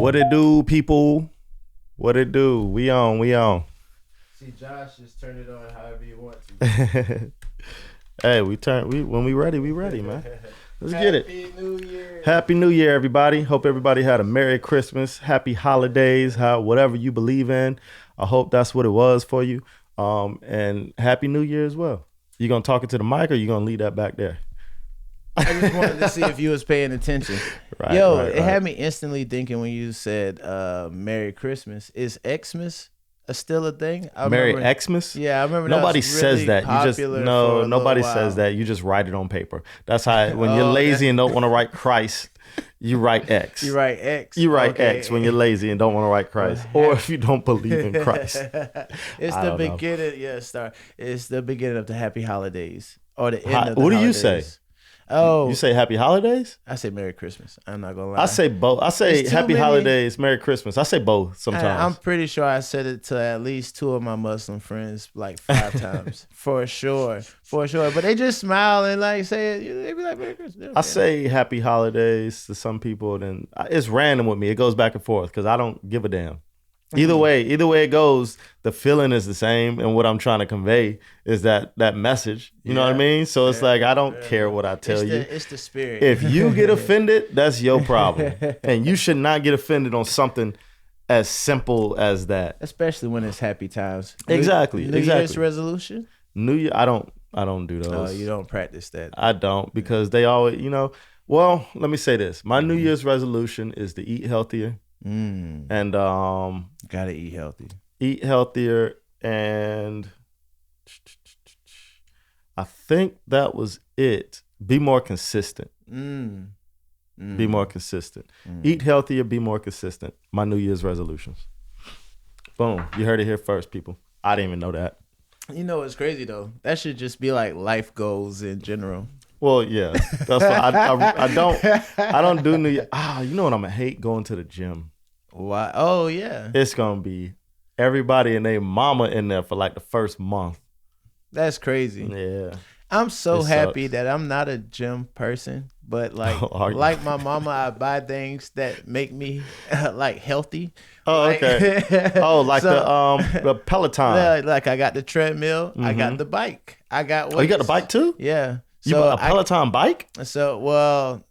What it do, people? What it do? We on. See, Josh just turn it on however you want to. Hey, when we ready, man. Let's get it. Happy New Year. Happy New Year, everybody. Hope everybody had a Merry Christmas, Happy Holidays, whatever you believe in. I hope that's what it was for you. And Happy New Year as well. You gonna talk it to the mic or you gonna leave that back there? I just wanted to see if you was paying attention. Right, It had me instantly thinking when you said Merry Christmas. Is Xmas still a thing? Merry Xmas? Yeah, I remember. Nobody that was says really that. You just nobody says that. You just write it on paper. That's how when you're lazy and don't want to write Christ, you write X. You write X. You write X when you're lazy and don't want to write Christ, or if you don't believe in Christ. It's the beginning. Yeah, It's the beginning of the Happy Holidays or the end of the What do holidays. you say? Oh, you say Happy Holidays? I say Merry Christmas. I'm not gonna lie. I say both. I say Happy Holidays, Merry Christmas. I say both sometimes. I'm pretty sure I said it to at least 2 of my Muslim friends like 5 times for sure. But they just smile and like say it. They be like Merry Christmas. I say Happy Holidays to some people. Then it's random with me. It goes back and forth because I don't give a damn. Either way it goes, the feeling is the same, and what I'm trying to convey is that message. You know what I mean? So it's like I don't care what I tell you. It's the spirit. If you get offended, that's your problem, and you should not get offended on something as simple as that. Especially when it's happy times. Exactly. New Year's resolution. New Year, I don't do those. Oh, you don't practice that. I don't because they always, Well, let me say this: my New Year's resolution is to eat healthier. And gotta eat healthy. Eat healthier, and I think that was it. Be more consistent. Be more consistent. Eat healthier. Be more consistent. My New Year's resolutions. Boom! You heard it here first, people. I didn't even know that. You know what's crazy though? That should just be like life goals in general. Well, yeah, that's why I don't do New Year. You know what I'm gonna hate? Going to the gym. Why? Oh yeah, it's gonna be everybody and their mama in there for like the first month. That's crazy. Yeah, I'm so happy that I'm not a gym person, but like my mama, I buy things that make me like healthy. Oh, okay. The Peloton. Yeah, like I got the treadmill. I got the bike. I got weights. Oh, you got the bike too? Yeah. You bought a Peloton bike? Before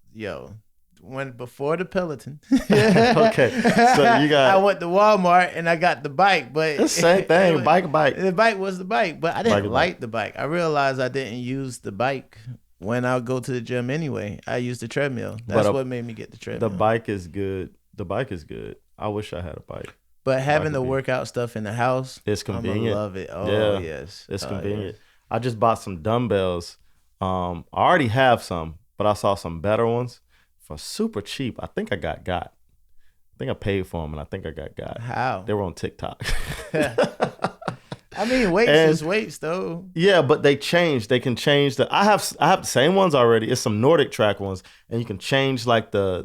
the Peloton. Okay. So I went to Walmart and I got the bike, but it's the same thing. Bike. The bike was the bike, but I didn't like the bike. I realized I didn't use the bike when I go to the gym anyway. I used the treadmill. That's what made me get the treadmill. The bike is good. I wish I had a bike. But having the workout stuff in the house, it's convenient. I love it. Oh, yes. It's convenient. Yes. I just bought some dumbbells. I already have some, but I saw some better ones for super cheap. I think I got. I think I paid for them, and I think I got. How? They were on TikTok. I mean, weights is weights, though. Yeah, but they changed. They can change I have the same ones already. It's some Nordic track ones, and you can change like the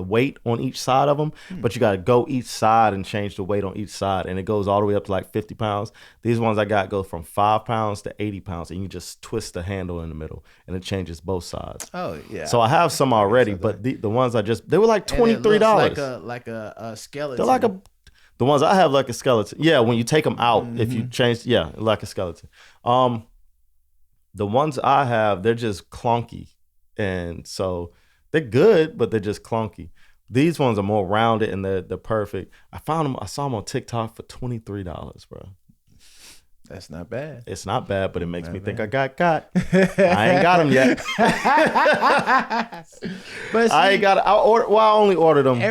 weight on each side of them, but you got to go each side and change the weight on each side, and it goes all the way up to like 50 pounds. These ones I got go from 5 pounds to 80 pounds, and you just twist the handle in the middle, and it changes both sides. Oh yeah. So I have some already, but the ones they were like $23. Like a skeleton. They're like the ones I have like a skeleton. Yeah, when you take them out, if you change, like a skeleton. The ones I have, they're just clunky, and so. They're good, but they're just clunky. These ones are more rounded and they're perfect. I saw them on TikTok for $23, bro. That's not bad. It's not bad, but it makes me think I got. I ain't got them yet. But see, I ain't got. I only ordered them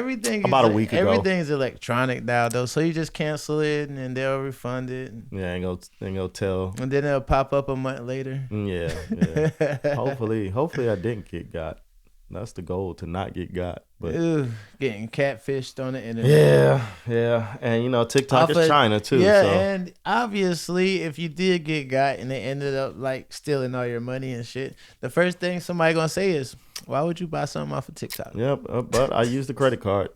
about a week ago. Everything's electronic now, though, so you just cancel it and they'll refund it. Yeah, ain't gonna tell. And then it'll pop up a month later. Yeah. Hopefully, I didn't get got. That's the goal, to not get got. But getting catfished on the internet. Yeah. And TikTok is China too. Yeah, so. And obviously if you did get got and they ended up like stealing all your money and shit, the first thing somebody gonna say is, why would you buy something off of TikTok? Yep, but I use the credit card.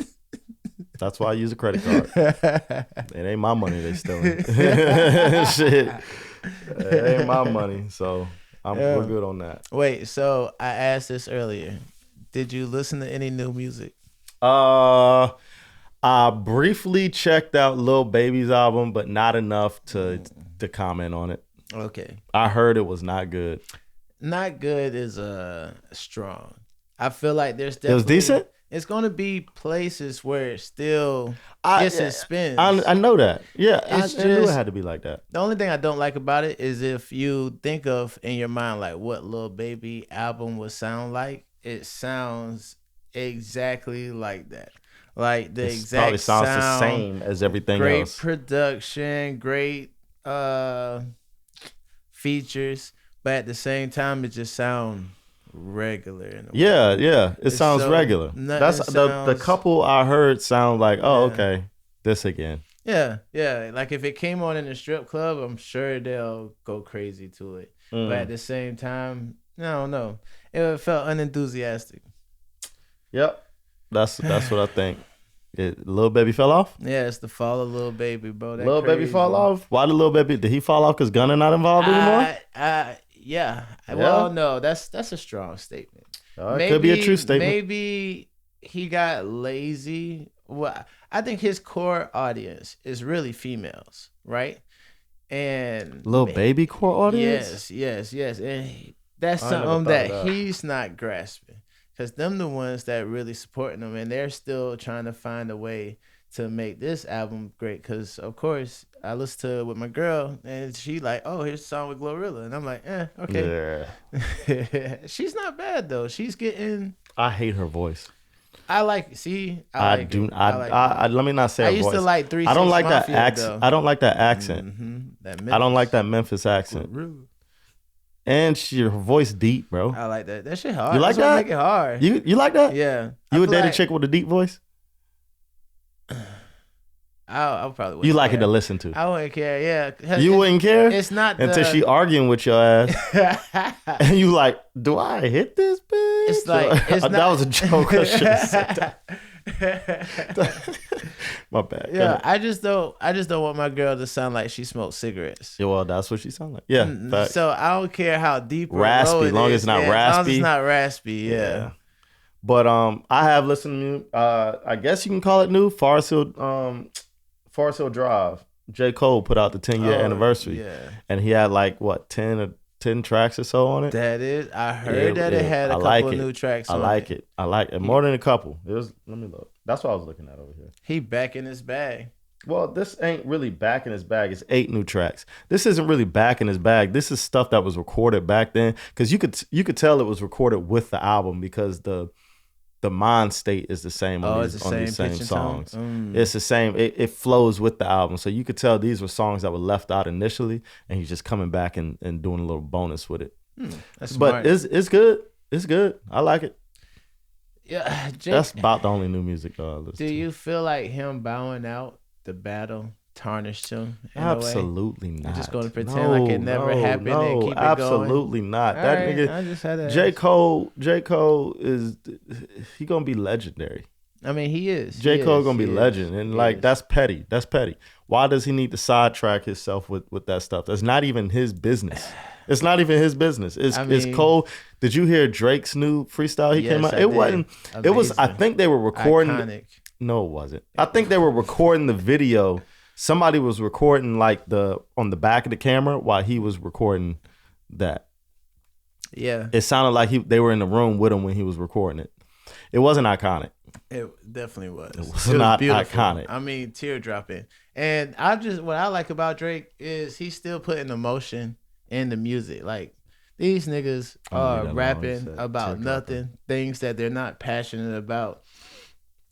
That's why I use a credit card. It ain't my money they stealing. Shit. It ain't my money. So we're good on that. Wait, so I asked this earlier. Did you listen to any new music? Uh, I briefly checked out Lil Baby's album, but not enough to comment on it. Okay. I heard it was not good. Not good is strong. I feel like there's definitely. It was decent? It's gonna be places where it still I gets its spins. I know that. Yeah, I It's knew it just- had to be like that. The only thing I don't like about it is if you think of in your mind like what Lil Baby album would sound like, it sounds exactly like that. Like the exact probably sounds sound, the same as everything great else. production, great features, but at the same time it just sounds regular in a way. Yeah. It sounds so- regular. nothing That's the sounds- couple I heard sound like, oh, Yeah. okay, this again. Yeah. Like if it came on in a strip club, I'm sure they'll go crazy to it. But at the same time, I don't know. It felt unenthusiastic. Yep. That's what I think. Lil Baby fell off? Yeah, it's the fall of Lil Baby, bro. That Lil Baby crazy. fall off? Why did Lil Baby, did he fall off because Gunna not involved anymore? Yeah. Well, no, that's a strong statement. It could be a true statement. Maybe he got lazy. Well, I think his core audience is really females, right? And Lil Baby core audience? Yes. And that's I never something thought that of that. he's not grasping. Because them the ones that really supporting him, and they're still trying to find a way to make this album great. Because, of course, I listened to it with my girl, and she like, oh, here's a song with Glorilla. And I'm like, okay. Yeah. She's not bad, though. She's getting... I hate her voice. I like it. See? I like do. it. I let me not say I her used voice. to like 3 I don't like that Mafia, accent. though. I don't like that accent. Mm-hmm. I don't like that Memphis accent. And her voice deep, bro. I like that. That shit hard. You like That's what that? make it hard. You like that? Yeah. You would I feel date a like- chick with a deep voice? I probably wouldn't You like it care. to listen to. I wouldn't care. Yeah. You wouldn't care It's not until she arguing with your ass, and you like, do I hit this bitch? It's like it's that not... was a joke. I should have said that. My bad. Go Yeah, ahead. I just don't want my girl to sound like she smokes cigarettes. Yeah, well, that's what she sound like. Yeah, fact. So I don't care how deep or Raspy, low it long as is. it's not Yeah, as long as raspy. it's not raspy. Yeah. But I have listened to I guess you can call it new Forest Hill Drive. J. Cole put out the 10-year anniversary. Yeah. And he had like what 10 tracks or so on it. That is. I heard that it had a I couple like of it. new tracks. I on like it. I like it more than a couple. It was. Let me look. That's what I was looking at over here. He back in his bag. Well, this ain't really back in his bag. It's 8 new tracks. This isn't really back in his bag. This is stuff that was recorded back then. Because you could tell it was recorded with the album because the mind state is the same on these same pitch and tone? songs. It's the same. It flows with the album. So you could tell these were songs that were left out initially, and he's just coming back and doing a little bonus with it. That's smart. But it's good. It's good. I like it. Yeah, Jake, That's about the only new music I listen do to. you feel like him bowing out the battle tarnished him? In a way? Absolutely not. just gonna pretend like it never happened and keep it going? Absolutely not. All That right, nigga I just had to J. ask. Cole is he gonna be legendary. I mean, he is. J. He Cole is, gonna be he legend. is, And he like is. that's petty. That's petty. Why does he need to sidetrack himself with that stuff? That's not even his business. It's not even his business. It's mean- Cole. Did you hear Drake's new freestyle he Yes, came out? I It did. wasn't it was I Amazing. think they were recording Iconic. No, it wasn't. I think they were recording the video. Somebody was recording like on the back of the camera while he was recording that. Yeah, It sounded like they were in the room with him when he was recording it. It wasn't iconic. it definitely was. It was not iconic. I mean, teardropping. And what I like about Drake is he's still putting emotion in the music. Like these niggas I'm gonna leave are that alone. rapping Said about teardropping. nothing, things that they're not passionate about.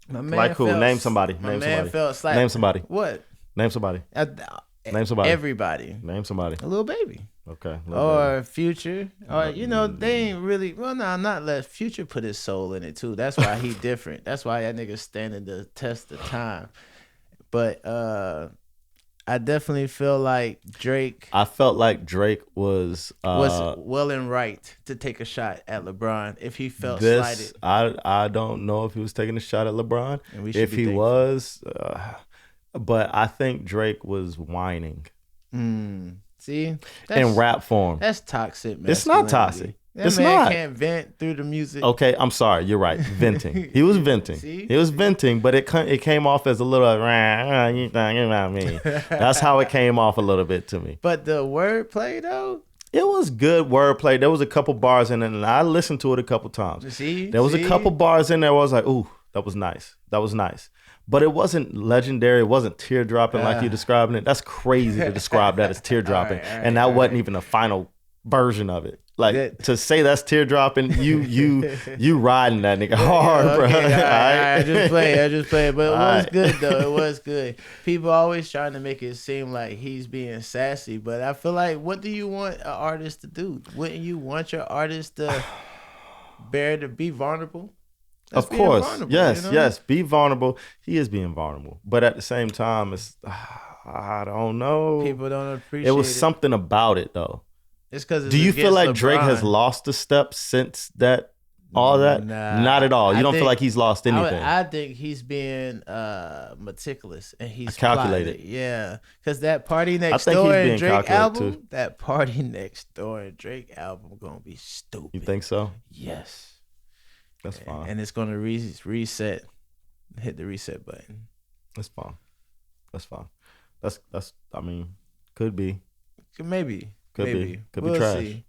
My man Like who? felt- Name somebody. My Name man somebody. felt like Name somebody. What? Name somebody. Name somebody. Everybody. Name somebody. A little baby. Okay. Or Future, or they ain't really. Well, no, not less. Future put his soul in it too. That's why he different. That's why that nigga standing the test of time. But I definitely feel like Drake I felt like Drake was well and right to take a shot at LeBron if he felt slighted. I don't know if he was taking a shot at LeBron. And we should If be he thankful. was, but I think Drake was whining See, in rap form. That's toxic. It's not masculinity. toxic. That It's man not. can't vent through the music. Okay, I'm sorry. You're right. Venting. He was venting. See? He was venting, but it came off as a little. You talking about me? That's how it came off a little bit to me. But the wordplay though. It was good wordplay. There was a couple bars in it, and I listened to it a couple times. See? There was a couple bars in there where I was like, ooh, that was nice. That was nice. But it wasn't legendary. It wasn't tear-dropping like you describing it. That's crazy to describe that as tear-dropping. All right, and that wasn't even a final version of it. Like, to say that's tear-dropping, you riding that nigga hard, bro. Okay, all right, All I just play it. But it was right. good, though. It was good. People always trying to make it seem like he's being sassy. But I feel like, what do you want an artist to do? Wouldn't you want your artist to be vulnerable? That's Of course. vulnerable, Yes, you know? yes. Be vulnerable. He is being vulnerable. But at the same time, it's, I don't know. People don't appreciate It was something about it, though. It's because Do you feel like Drake has lost a step since that? All that? Nah. Not at all. You I don't feel think- like he's lost anything. I think he's being meticulous and he's Calculated. plotting. Yeah, because that Party Next think Door he's and being Drake calculated, album, too. that Party Next Door and Drake album gonna be stupid. You think so? Yes, That's fine. and it's gonna reset, hit the reset button. That's fine. That's fine. That's. I mean, could be. Maybe. Could maybe. be. Could We'll be trash. see.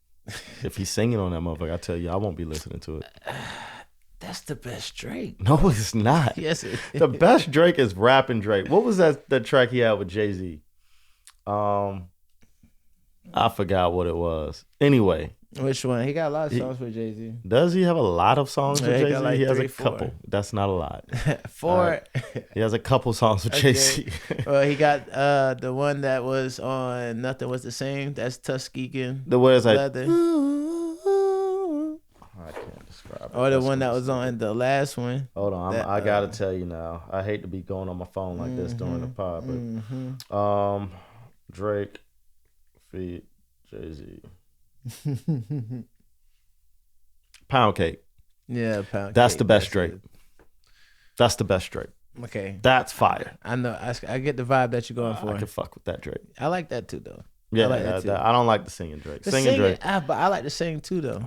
If he's singing on that motherfucker, I tell you, I won't be listening to it. That's the best Drake. No, it's not. Yes, it is. The best Drake is rapping Drake. What was that track he had with Jay-Z? I forgot what it was. Anyway, Which one? He got a lot of songs with Jay-Z. does he have a lot of songs Yeah, with he Jay-Z? got like he has 3, a 4. couple. That's not a lot. 4. He has a couple songs with Okay. Jay-Z. Well, he got the one that was on Nothing Was the Same. That's Tuskegee. The way it's like, Leather. I can't describe it. Or the That's one that gonna was on the last one. Hold on, that, I gotta tell you now. I hate to be going on my phone like this during the pod, but Drake feat Jay-Z. Pound Cake. Yeah, Pound That's Cake. the best Drake. That's the best Drake. Okay. That's fire. I know. I get the vibe that you're going for. I can fuck with that Drake. I like that too, though. Yeah, I like that too. I don't like the singing Drake. The Singing Drake. but I like to sing too, though.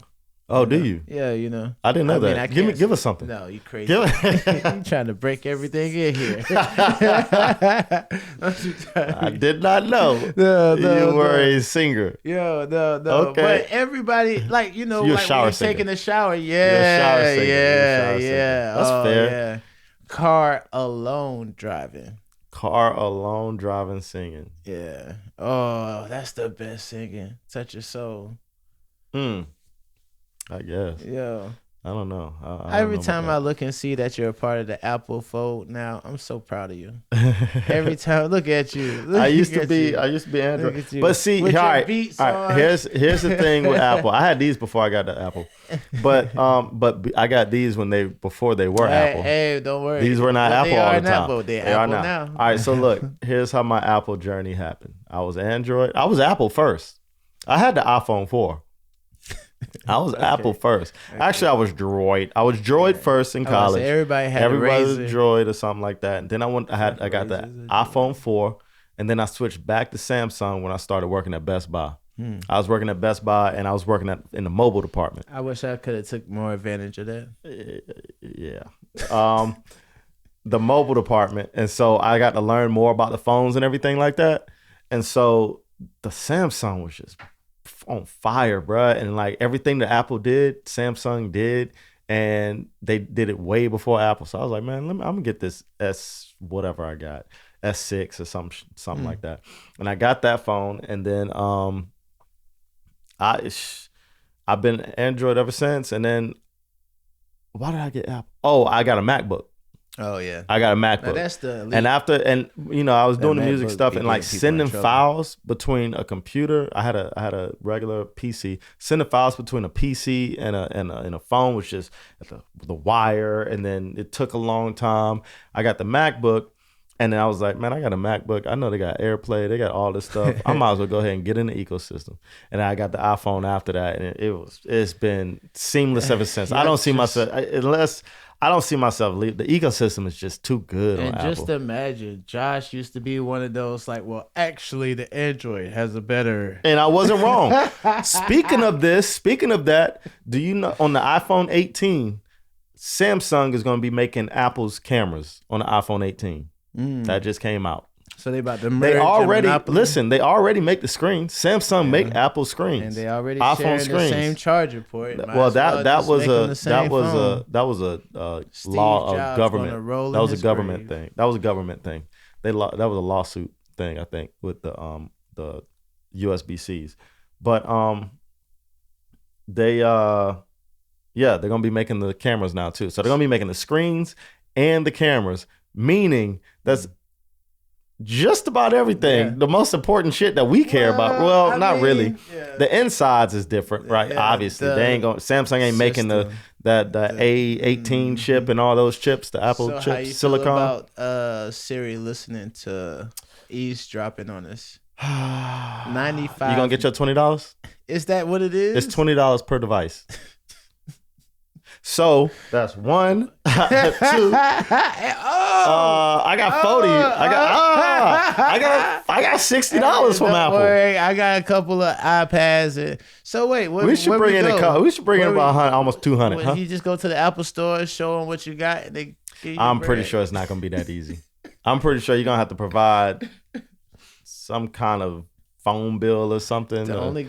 Oh, do you? Yeah, you know. I didn't know I mean, that. I Give can't- us something. No, you crazy. Give You trying to break everything in here. I did not know No, you were a singer. Yo, no. Okay. But everybody, like, you know, You're a like shower when you're singer. taking a shower. You're a shower singer. You're a shower singer. Yeah. That's fair. Yeah. Car alone driving. Car alone, driving, singing. Yeah. Oh, that's the best singing. Touch your soul. I guess. Yo. I don't know. I don't know Every about time that. I look and see that you're a part of the Apple fold now, I'm so proud of you. Every time, look at you. Look I used to at be you. Android. Look at you. But see, With all your right, beats all right. on. Here's the thing with Apple. I had these before I got the Apple, but I got these before they were Apple. Hey, don't worry. These were not But Apple they all are the time. Apple. They're They are Apple now. now. All right, so look, here's how my Apple journey happened. I was Android. I was Apple first. I had the iPhone 4. I was Apple first. Actually, I was Droid. I was Droid first in I was gonna college. say, everybody had Everybody a was razor. Droid or something like that. And then I got the iPhone 4, and then I switched back to Samsung when I started working at Best Buy. I was working at Best Buy, and I was working in the mobile department. I wish I could have took more advantage of that. Yeah. The mobile department. And so I got to learn more about the phones and everything like that. And so the Samsung was just on fire, bruh. And like everything that Apple did, Samsung did. And they did it way before Apple. So I was like, man, I'm going to get this whatever I got. S6 or something like that. And I got that phone. And then I've been Android ever since. And then why did I get Apple? Oh, I got a MacBook. Oh yeah, I got a MacBook. now that's the elite. And I was doing the music MacBook stuff be and like getting people in sending trouble. files between a computer. I had a regular PC. Sending files between a PC and a phone was just the wire, and then it took a long time. I got the MacBook, and then I was like, man, I got a MacBook. I know they got AirPlay, they got all this stuff. I might as well go ahead and get in the ecosystem. And I got the iPhone after that, and it's been seamless ever since. I don't see myself unless I don't see myself leave. The ecosystem is just too good And on just Apple. imagine, Josh used to be one of those like, well, actually, the Android has a better. And I wasn't wrong. Speaking of that, do you know on the iPhone 18, Samsung is going to be making Apple's cameras on the iPhone 18. That just came out. So they about to merge. They already and They already make the screens. Samsung make Apple screens, and they already iPhone sharing screens. The same charger port. Well, that was a law of Jobs government. gonna roll That in was a his government grave. thing. That was a government thing. That was a lawsuit thing, I think, with the USB-Cs. But they're gonna be making the cameras now too. So they're gonna be making the screens and the cameras, meaning that's just about everything. Yeah. The most important shit that we care about. Well, not really. Yeah. The insides is different, right? Yeah, Obviously, they ain't going. Samsung ain't making the A18 chip and all those chips, the Apple So chips, how you silicon. feel about Siri listening to eavesdropping on us? 95. You gonna get your $20? Is that what it is? It's $20 per device. So that's one, two. I got 40. I got $60 from Apple. Worry, I got a couple of iPads. So wait, We should bring in about almost 200. Huh? You just go to the Apple store, show them what you got, and they give you I'm bread. pretty sure it's not gonna be that easy. I'm pretty sure you're gonna have to provide some kind of phone bill or something.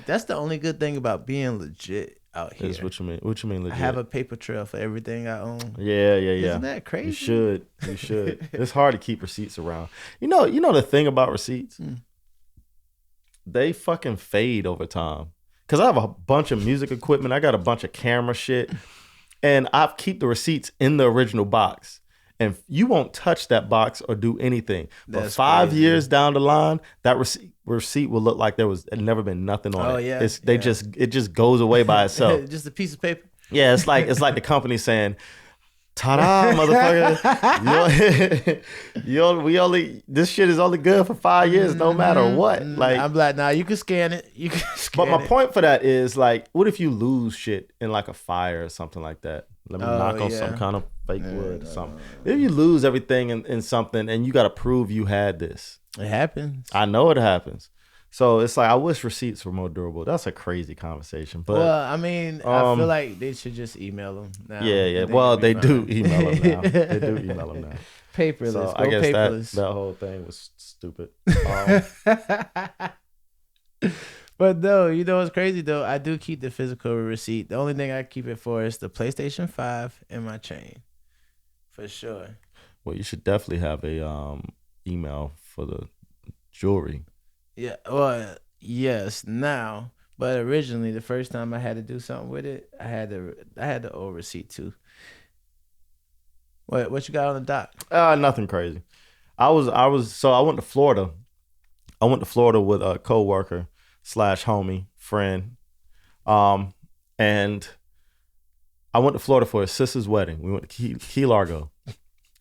That's the only good thing about being legit out here. Is what you mean? What you mean legit? I have a paper trail for everything I own. Yeah. Isn't that crazy? You should. It's hard to keep receipts around. You know the thing about receipts? They fucking fade over time. Cause I have a bunch of music equipment. I got a bunch of camera shit. And I keep the receipts in the original box. And you won't touch that box or do anything. But That's 5 crazy. years down the line, that receipt will look like there never been nothing on it. Oh, yeah. It just goes away by itself. Just a piece of paper. Yeah, it's like the company saying, "Ta-da, motherfucker! This shit is only good for 5 years, no matter what." Like, I'm like, nah, you can scan it. You can scan but my point for that is like, what if you lose shit in like a fire or something like that? Let me knock on some kind of fake wood or something. If you lose everything in something and you got to prove you had this, It happens. I know it happens. So it's like, I wish receipts were more durable. That's a crazy conversation. But Well, I mean, I feel like they should just email them now. yeah. Well, they do email them now. Paperless. So Go I guess paperless. that whole thing was stupid. But no, you know what's crazy though? I do keep the physical receipt. The only thing I keep it for is the PlayStation 5 and my chain. For sure. Well, you should definitely have a email for the jewelry. Yeah. Well, yes, now. But originally, the first time I had to do something with it, I had the old receipt too. What you got on the dock? Nothing crazy. I went to Florida. I went to Florida with a coworker / homie friend, and I went to Florida for his sister's wedding. We went to Key Largo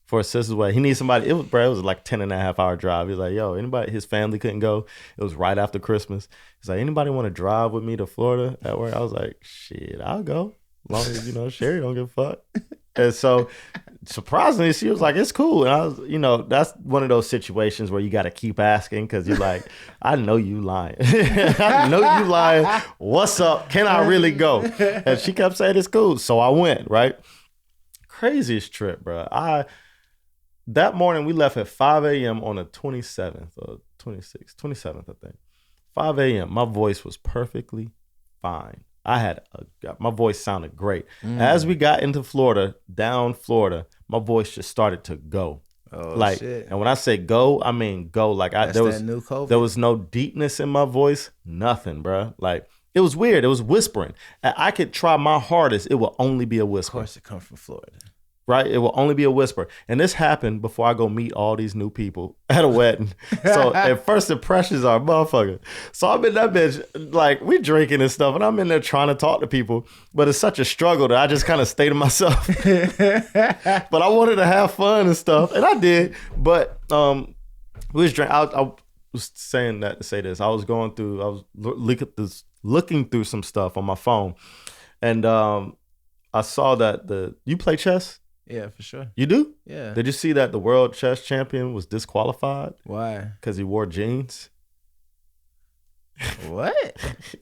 for his sister's wedding. He needed somebody. It was like 10.5-hour drive. He was like, "Yo, anybody?" His family couldn't go. It was right after Christmas. He's like, "Anybody want to drive with me to Florida at work?" I was like, "Shit, I'll go, as long as Sherry don't give a fuck." And so, surprisingly, she was like, "It's cool." And I was, that's one of those situations where you got to keep asking because you're like, "I know you lying. I know you lying. What's up? Can I really go?" And she kept saying it's cool. So I went, right? Craziest trip, bro. That morning we left at 5 a.m. on the 27th or 27th, I think. 5 a.m. My voice was perfectly fine. My voice sounded great. As we got into down Florida, my voice just started to go. Oh, shit. And when I say go, I mean go. Like there was no deepness in my voice, nothing, bro. Like it was weird. It was whispering. I could try my hardest. It will only be a whisper. Of course, it comes from Florida. Right? It will only be a whisper. And this happened before I go meet all these new people at a wedding. So at first impressions are motherfucker. So I'm in that bitch, like we drinking and stuff, and I'm in there trying to talk to people, but it's such a struggle that I just kind of stay to myself. But I wanted to have fun and stuff, and I did. But we was drinking. I was saying that to say this. I was looking through some stuff on my phone, and I saw that you play chess? Yeah, for sure. You do? Yeah. Did you see that the world chess champion was disqualified Why? because he wore jeans? What?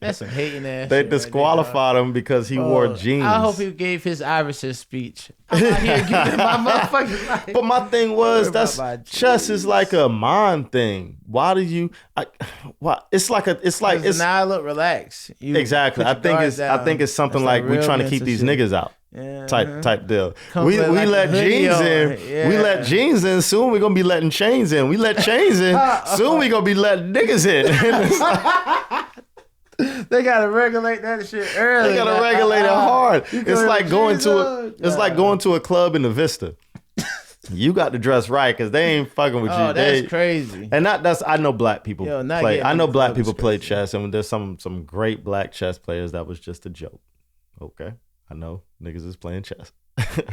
That's some hating ass They shit. disqualified him because he wore jeans. I hope he gave his Iverson speech. I'm out here giving my motherfucking life. But my thing was, chess is like a mind thing. Why do you? Why? It's like now I look relaxed. Exactly. I think it's something like we're trying to keep these niggas out. Yeah, type deal. We let jeans in. Yeah. We let jeans in. Soon we're gonna be letting chains in. We let chains in. Soon we gonna be letting niggas in. They gotta regulate that shit early. They gotta regulate it hard. It's like going to a club in the Vista. You got to dress right because they ain't fucking with you. Oh, that's crazy. And I know black people play. I know black people play chess, and there's some great black chess players that was just a joke. Okay. I know niggas is playing chess,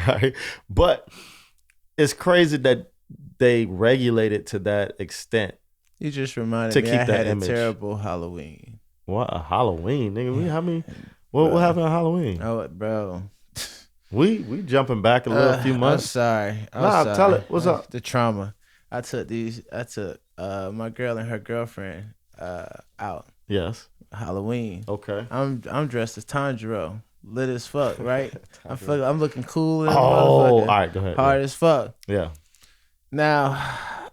right? But it's crazy that they regulate it to that extent. You just reminded me I had a terrible Halloween. What, a Halloween, nigga? What happened on Halloween? Oh, bro. We jumping back a few months. I'm sorry. Tell it. What's up? The trauma. I took my girl and her girlfriend out. Yes. Halloween. Okay. I'm dressed as Tanjiro. Lit as fuck, right? I'm looking cool. All right, go ahead. Hard as fuck. Yeah. Now,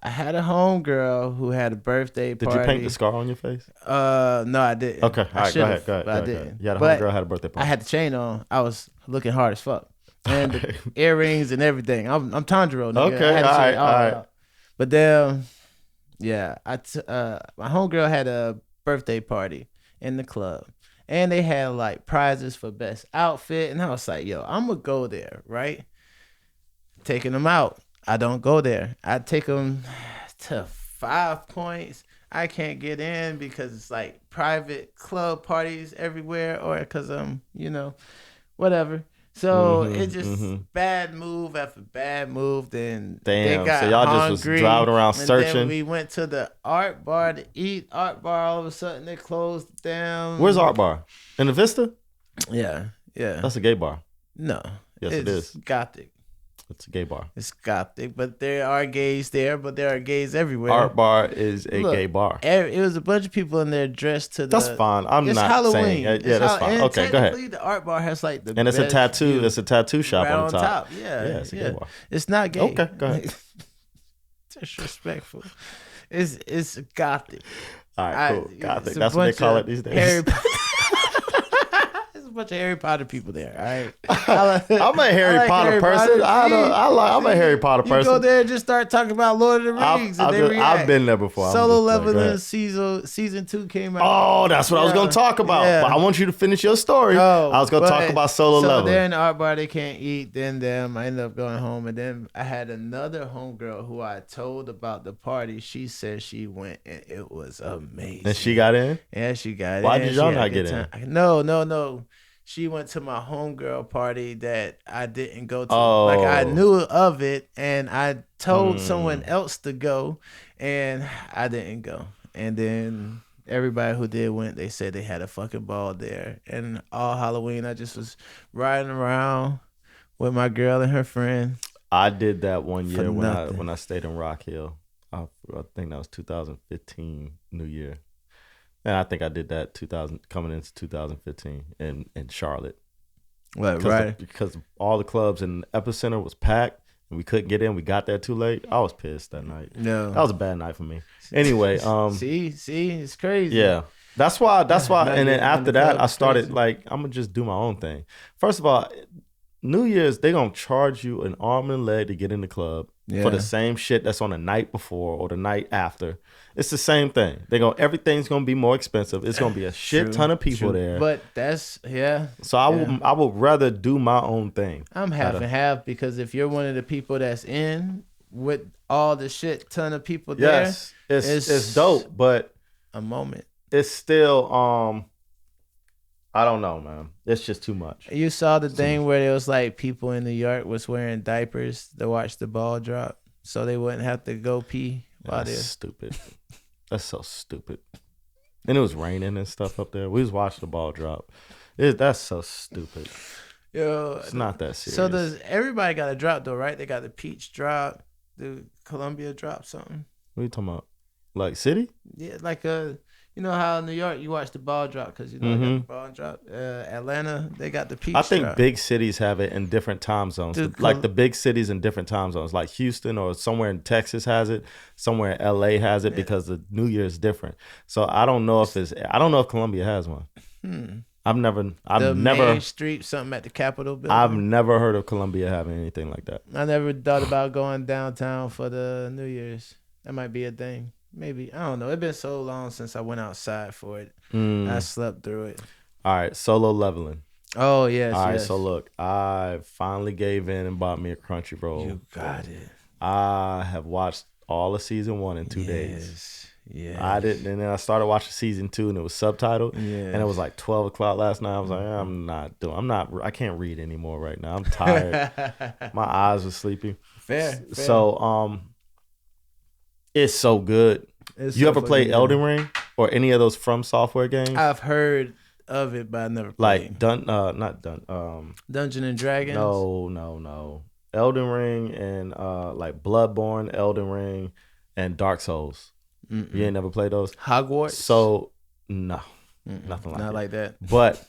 I had a homegirl who had a birthday party. Did you paint the scar on your face? No, I didn't. Okay, all right, go ahead. But I didn't. Yeah, the homegirl had a birthday party. I had the chain on. I was looking hard as fuck, and the earrings and everything. I'm Tanjiro. Nigga. Okay, all right. But then, yeah, my homegirl had a birthday party in the club. And they had like prizes for best outfit. And I was like, yo, I'm going to go there, right? Taking them out. I don't go there. I take them to 5 points. I can't get in because it's like private club parties everywhere or because whatever. So it just bad move after bad move. Then they got so y'all hungry, just was driving around and searching. Then we went to the art bar to eat. Art bar, all of a sudden they closed down. Where's Art Bar? In the Vista? Yeah. That's a gay bar. No. Yes, it is. Gothic. It's a gay bar. It's gothic, but there are gays there, but there are gays everywhere. Art Bar is a gay bar. It was a bunch of people in there dressed to the... That's fine. I'm not Halloween. saying... Yeah, that's fine. Okay, go ahead. The Art Bar has like the And it's a tattoo. It's a tattoo shop right on the top. Yeah, it's a gay bar. It's not gay. Okay, go ahead. Disrespectful. It's gothic. All right, cool. Gothic. That's what they call it these days. Harry a bunch of Harry Potter people there. All right, I'm a Harry Potter person. I'm a Harry Potter person. You go there and just start talking about Lord of the Rings. I've been there before. Solo Leveling season 2 came out. Oh, that's what I was going to talk about. Yeah. But I want you to finish your story. I was going to talk about Solo Leveling. So they're in the art bar. They can't eat. Then I ended up going home. And then I had another homegirl who I told about the party. She said she went and it was amazing. And she got in? Yeah, she got in. Why did y'all not get in? No. She went to my homegirl party that I didn't go to. Oh. Like I knew of it and I told someone else to go and I didn't go. And then everybody who did went, they said they had a fucking ball there. And all Halloween I just was riding around with my girl and her friend. I did that one year when I stayed in Rock Hill. I think that was 2015 New Year. And I think I did that coming into 2015 in Charlotte. What, right? Because all the clubs in the Epicenter was packed and we couldn't get in. We got there too late. I was pissed that night. No. That was a bad night for me. Anyway. See, it's crazy. Yeah. That's why. And then after that, I started like, I'm going to just do my own thing. First of all, New Year's, they going to charge you an arm and a leg to get in the club for the same shit that's on the night before or the night after. It's the same thing. Everything's gonna be more expensive. It's gonna be a shit ton of people there. But that's So I would rather do my own thing. I'm half and half because if you're one of the people that's in with all the shit ton of people there, yes, it's dope, but a moment. It's still I don't know, man. It's just too much. You saw the thing where it was like people in New York was wearing diapers to watch the ball drop, so they wouldn't have to go pee. That's stupid. That's so stupid. And it was raining and stuff up there. We was watching the ball drop. That's so stupid. Yo, It's not that serious. so does everybody got a drop though, right? They got the peach drop, the Columbia drop, something. What are you talking about? Like city? Yeah, like you know how in New York you watch the ball drop because you know they got the ball drop. Atlanta, they got the peach. I think drop. big cities have it in different time zones. Dude, Like the big cities in different time zones. Like Houston or somewhere in Texas has it. Somewhere in LA has it because the New Year is different. So I don't know if Columbia has one. I've never Main Street, something at the Capitol building. I've never heard of Columbia having anything like that. I never thought about going downtown for the New Year's. That might be a thing. Maybe. I don't know. It's been so long since I went outside for it. I slept through it. All right, Solo Leveling. Oh, yes. All right, yes. so look, I finally gave in and bought me a Crunchyroll. You got it. I have watched all of season 1 in 2 days. Yeah. I didn't, and then I started watching season 2, and it was subtitled. And it was like 12 o'clock last night. I was like, I can't read anymore right now. I'm tired. My eyes are sleepy. Fair. So, it's so good. You ever play Elden Ring or any of those From Software games? I've heard of it, but I never played. Like Dungeon and Dragons. No. Elden Ring and like Bloodborne, Elden Ring, and Dark Souls. You ain't never played those? Hogwarts. So no, nothing like Not that. like that. But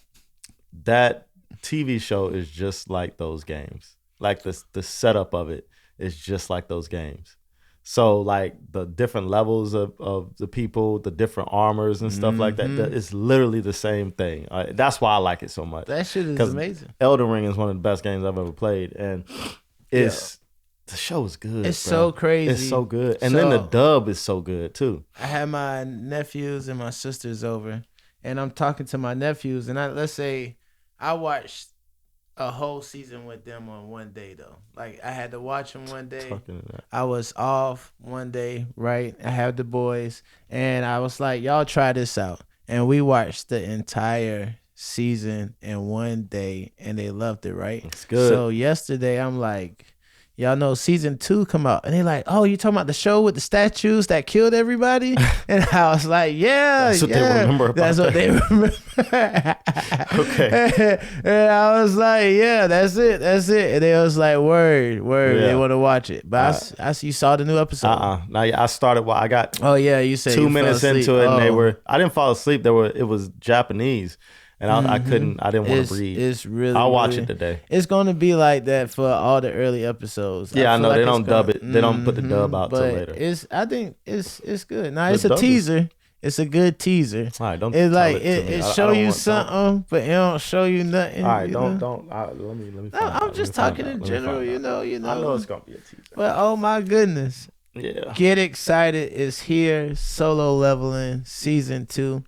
that TV show is just like those games. Like the setup of it is just like those games. So like the different levels of the people, the different armors and stuff like that, it's literally the same thing. That's why I like it so much. That shit is amazing. Elden Ring is one of the best games I've ever played, and the show is good. It's so crazy. It's so good, and then the dub is so good too. I had my nephews and my sisters over, and I'm talking to my nephews, and let's say I watched a whole season with them on one day though. Like I had to watch them one day. I was off one day, right? I had the boys, and I was like, "Y'all try this out," and we watched the entire season in one day, and they loved it. Right? It's good. So yesterday, I'm like, y'all know season 2 come out, and they like, oh, you talking about the show with the statues that killed everybody? And I was like, yeah, that's what they remember. That's what they remember. Okay. And I was like, yeah, that's it. And they was like, word. Yeah. They want to watch it, but you saw the new episode. Now I started. I got. Oh yeah, you said 2 minutes into it, and I didn't fall asleep. It was Japanese. And I didn't want to read. It's really. I'll watch it today. It's going to be like that for all the early episodes. Yeah, I know. They don't dub it. They don't put the dub out till later. I think it's good. Now it's a teaser. It's a good teaser. All right, don't. It's like it show you something, but it don't show you nothing. All right, don't. Let me. I'm just talking in general. You know. I know it's gonna be a teaser. But oh my goodness. Yeah. Get excited! It's here. Solo Leveling season 2.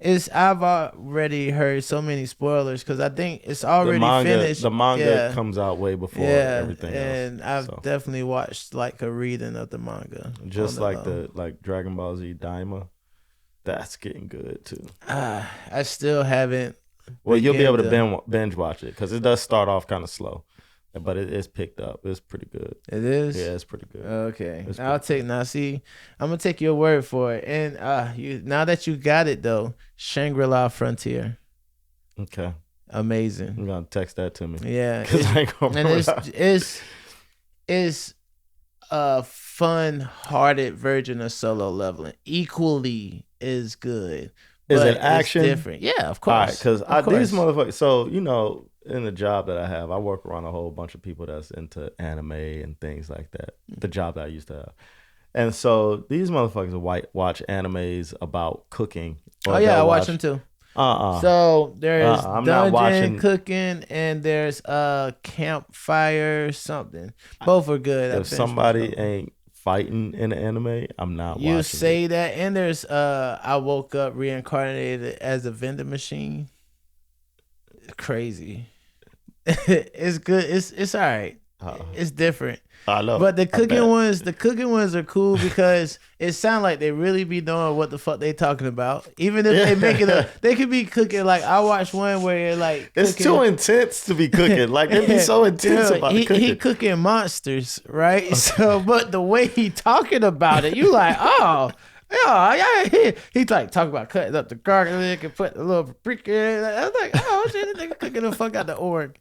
I've already heard so many spoilers because I think it's already finished. The manga comes out way before everything else. And I've definitely watched like a reading of the manga. Just like like Dragon Ball Z Daima. That's getting good too. I still haven't. Well, you'll be able to binge watch it because it does start off kind of slow. But it's picked up. It's pretty good. It is? Yeah, it's pretty good. Okay. I'm gonna take your word for it. And now that you got it though, Shangri-La Frontier. Okay. Amazing. I'm gonna text that to me. Yeah. I ain't gonna it's a fun-hearted version of Solo Leveling. Equally is good. Is it action? It's different. Yeah, of course. All right, because these motherfuckers. So in the job that I have, I work around a whole bunch of people that's into anime and things like that. The job that I used to have. And so these motherfuckers watch animes about cooking. Oh yeah, I watch them too. So there's dungeon cooking and there's campfire something. Both are good. If somebody ain't fighting in an anime, I'm not watching. You say that, and there's I woke up reincarnated as a vending machine. Crazy. It's good. It's all right. It's different. I love. But the cooking ones are cool because it sounds like they really be knowing what the fuck they talking about. Even if they make it up, they could be cooking. Like I watched one where you're like, it's too intense to be cooking. Like it'd be so intense about the cooking. He cooking monsters, right? So, but the way he talking about it, you like, oh. Yeah. He like talk about cutting up the garlic and put a little paprika in. I was like, oh shit, this nigga cooking the fuck out the org.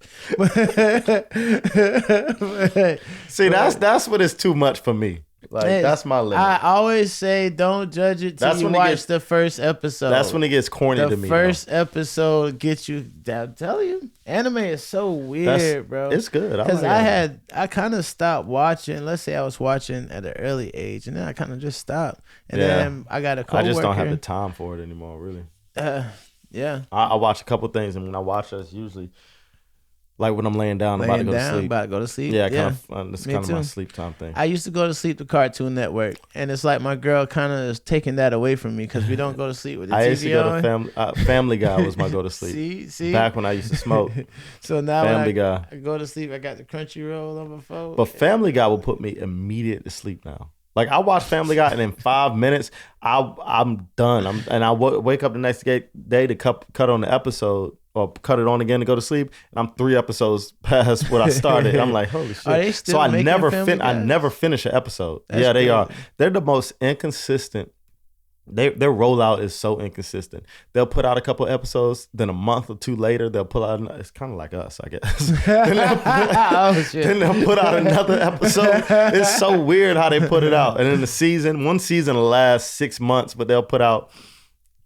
See, that's what is too much for me. Like that's my limit. I always say don't judge it till you watch the first episode. That's when it gets corny to me. The first episode gets you. I'm telling you, anime is so weird, bro. It's good because I kind of stopped watching. Let's say I was watching at an early age, and then I kind of just stopped. And then I got a coworker. I just don't have the time for it anymore, really. Yeah. I watch a couple things, and when I watch, that's usually. Like when I'm laying down, about to go to sleep. About to go to sleep. Yeah, it's kind of my sleep time thing. I used to go to sleep to Cartoon Network, and it's like my girl kind of is taking that away from me because we don't go to sleep with the TV on. I used to go to Family Guy was my go to sleep. See, back when I used to smoke. So now Family Guy. I go to sleep. I got the Crunchyroll on my phone. But Family Guy will put me immediate to sleep now. Like I watch Family Guy, and in 5 minutes, I'm done. I wake up the next day to cut on the episode. Or cut it on again to go to sleep, and I'm 3 episodes past what I started. I'm like, holy shit! Are they still so I making never I never finish an episode. That's they crazy. are. They're the most inconsistent. Their rollout is so inconsistent. They'll put out a couple episodes, then a month or 2 later they'll pull out. It's kind of like us, I guess. Then they'll put out another episode. It's so weird how they put it out. And then one season will last 6 months, but they'll put out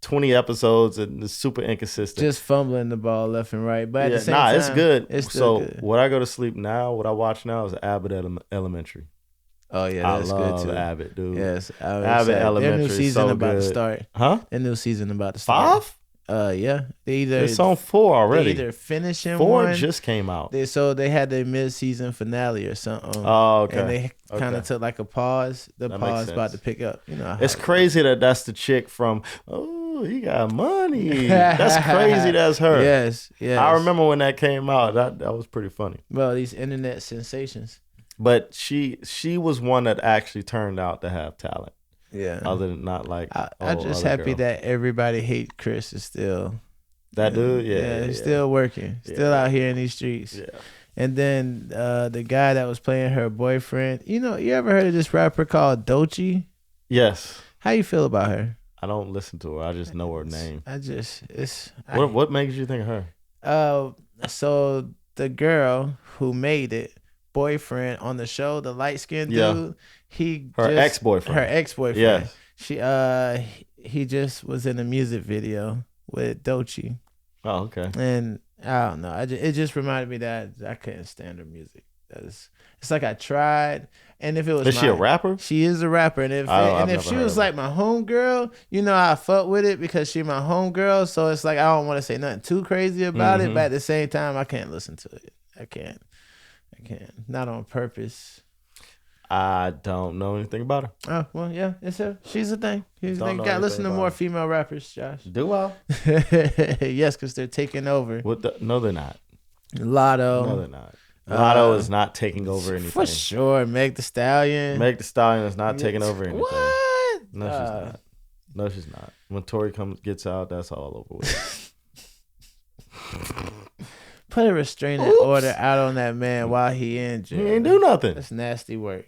20 episodes and it's super inconsistent. Just fumbling the ball left and right. But at the same time, it's good. It's still good. What I go to sleep now, what I watch now is Abbott Elementary. Oh yeah, that's good too. I love Abbott, dude. Yes, Abbott Elementary. Their new season so about good. to start. Huh? Their new season about to start. 5? Yeah. It's on 4 already. They either finishing 4 one. just came out. They had their mid-season finale or something. Oh, okay. And they kind of took like a pause. The that pause about to pick up. You know, it's crazy that's the chick from. Oh, he got money. That's crazy. That's her. Yes. I remember when that came out. That was pretty funny. Well, these internet sensations. But she was one that actually turned out to have talent. Yeah. Other than not like. I'm just happy that everybody hate Chris is still. That dude, he's still working, still out here in these streets. Yeah. And then the guy that was playing her boyfriend, you ever heard of this rapper called Doechii? Yes. How you feel about her? I don't listen to her. I just know her name. What makes you think of her? So the girl who made it, boyfriend on the show, the light skinned dude, her ex-boyfriend. Yes. He just was in a music video with Doechii. Oh, okay. And I don't know. It just reminded me that I couldn't stand her music. It's like I tried, and if it was, is she a rapper? She is a rapper, and if she was like my homegirl, I fuck with it because she my homegirl. So it's like I don't want to say nothing too crazy about it, but at the same time, I can't listen to it. I can't. Not on purpose. I don't know anything about her. Oh well, yeah, she's a thing. You gotta listen to more female rappers, Josh. Do I? Yes, because they're taking over. No, they're not. Lotto. No, they're not. Lotto is not taking over anything. For sure. Meg Thee Stallion. Meg Thee Stallion is not taking over anything. What? No, she's not. No, she's not. When Tori gets out, that's all over with. Put a restraining order out on that man while he in jail. He ain't do nothing. That's nasty work.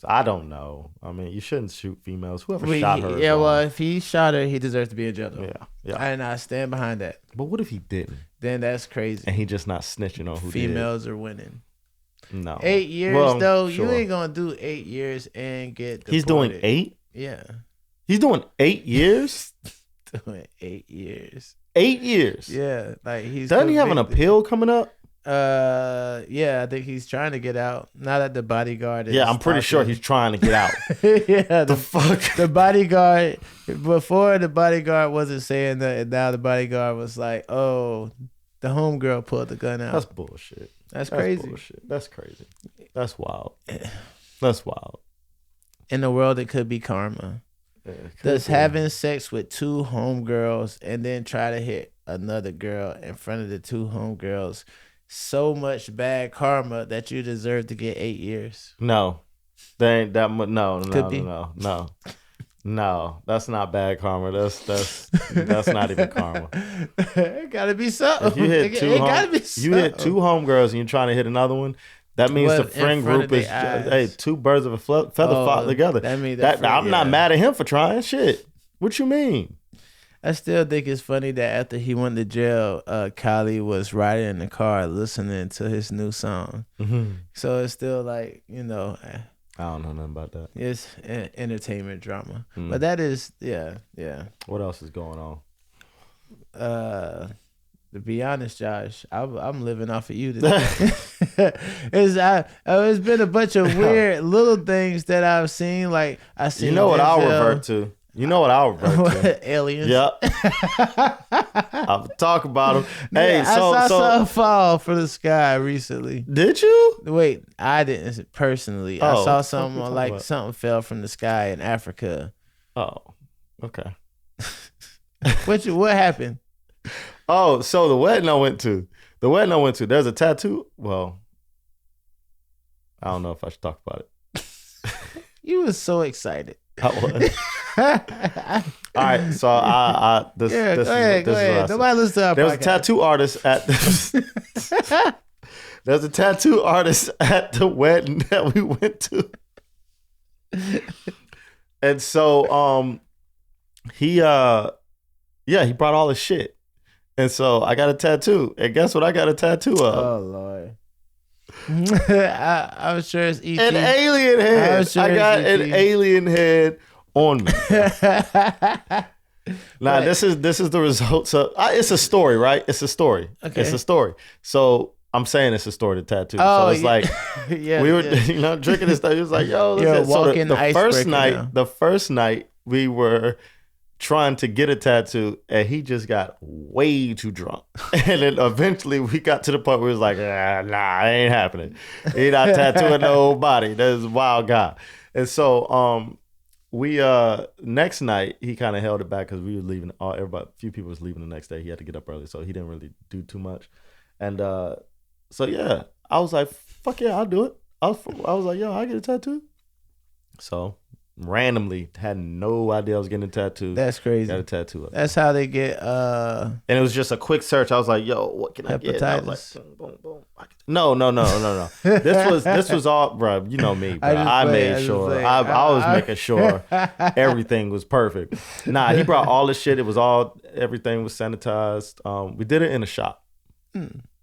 I don't know. I mean, you shouldn't shoot females. Whoever shot her. Yeah, well, if he shot her, he deserves to be in jail. Though. Yeah. I stand behind that. But what if he didn't? Then that's crazy. And he just not snitching on who females are winning. No. 8 years though. Sure. You ain't gonna do 8 years and get deported. He's doing 8? Yeah. He's doing 8 years? Doing 8 years. 8 years? Yeah. Like he's Doesn't he have an appeal coming up? Yeah, I think he's trying to get out. Now that the bodyguard is I'm pretty sure he's trying to get out. Yeah, the fuck. The bodyguard before the bodyguard wasn't saying that, and now the bodyguard was like, "Oh, the homegirl pulled the gun out." That's bullshit. That's crazy. Bullshit. That's crazy. That's wild. That's wild. In the world, it could be karma. Does having sex with 2 homegirls and then try to hit another girl in front of the 2 homegirls so much bad karma that you deserve to get 8 years? No, they ain't that much. No, that's not bad karma. That's not even karma. It gotta be something. If you hit 2 homegirls and you're trying to hit another one, That means the What, in friend front group of their is eyes? hey, two birds of a feather flock together. That means I'm not mad at him for trying shit. What you mean? I still think it's funny that after he went to jail, Kylie was riding in the car listening to his new song. Mm-hmm. So it's still like, I don't know nothing about that. it's entertainment drama. But that is, yeah. What else is going on? To be honest, Josh, I'm living off of you today. It's been a bunch of weird little things that I've seen. Like I seen. You know what I'll revert to? Aliens. Yep. I'll talk about them. Hey, I saw something fall from the sky recently. Did you? Wait, I didn't personally. I saw something like about? something fell from the sky in Africa. Oh, okay. What happened? Oh, so the wedding I went to, there's a tattoo. Well, I don't know if I should talk about it. You were so excited. I was. All right, so go ahead. Nobody listen to our There was podcast. a tattoo artist at there's a tattoo artist at the wedding that we went to. And so he brought all his shit. And so I got a tattoo. And guess what I got a tattoo of? Oh Lord. I was sure it's ET. An alien head. I got an alien head on me. Now this is the results of it's a story, right? It's a story. Okay. It's a story. So I'm saying it's a story to tattoo. Oh, so it's like we were drinking this stuff. He was like, yo, listen. So the first night we were trying to get a tattoo and he just got way too drunk. And then eventually we got to the point where he was like, nah, it ain't happening. He not tattooing nobody. That's a wild guy. And so we next night he kind of held it back because we were leaving. A few people was leaving the next day. He had to get up early, so he didn't really do too much. And so yeah, I was like, fuck yeah, I'll do it. I was like, yo, I get a tattoo. So randomly had no idea I was getting a tattoo. That's crazy. Got a tattoo of That's how they get and it was just a quick search. I was like, yo, what can I get? And I was like, boom, boom. No. This was all, bro. You know me, bro. I made sure. I was making sure everything was perfect. Nah, he brought all the shit. Everything was sanitized. We did it in a shop.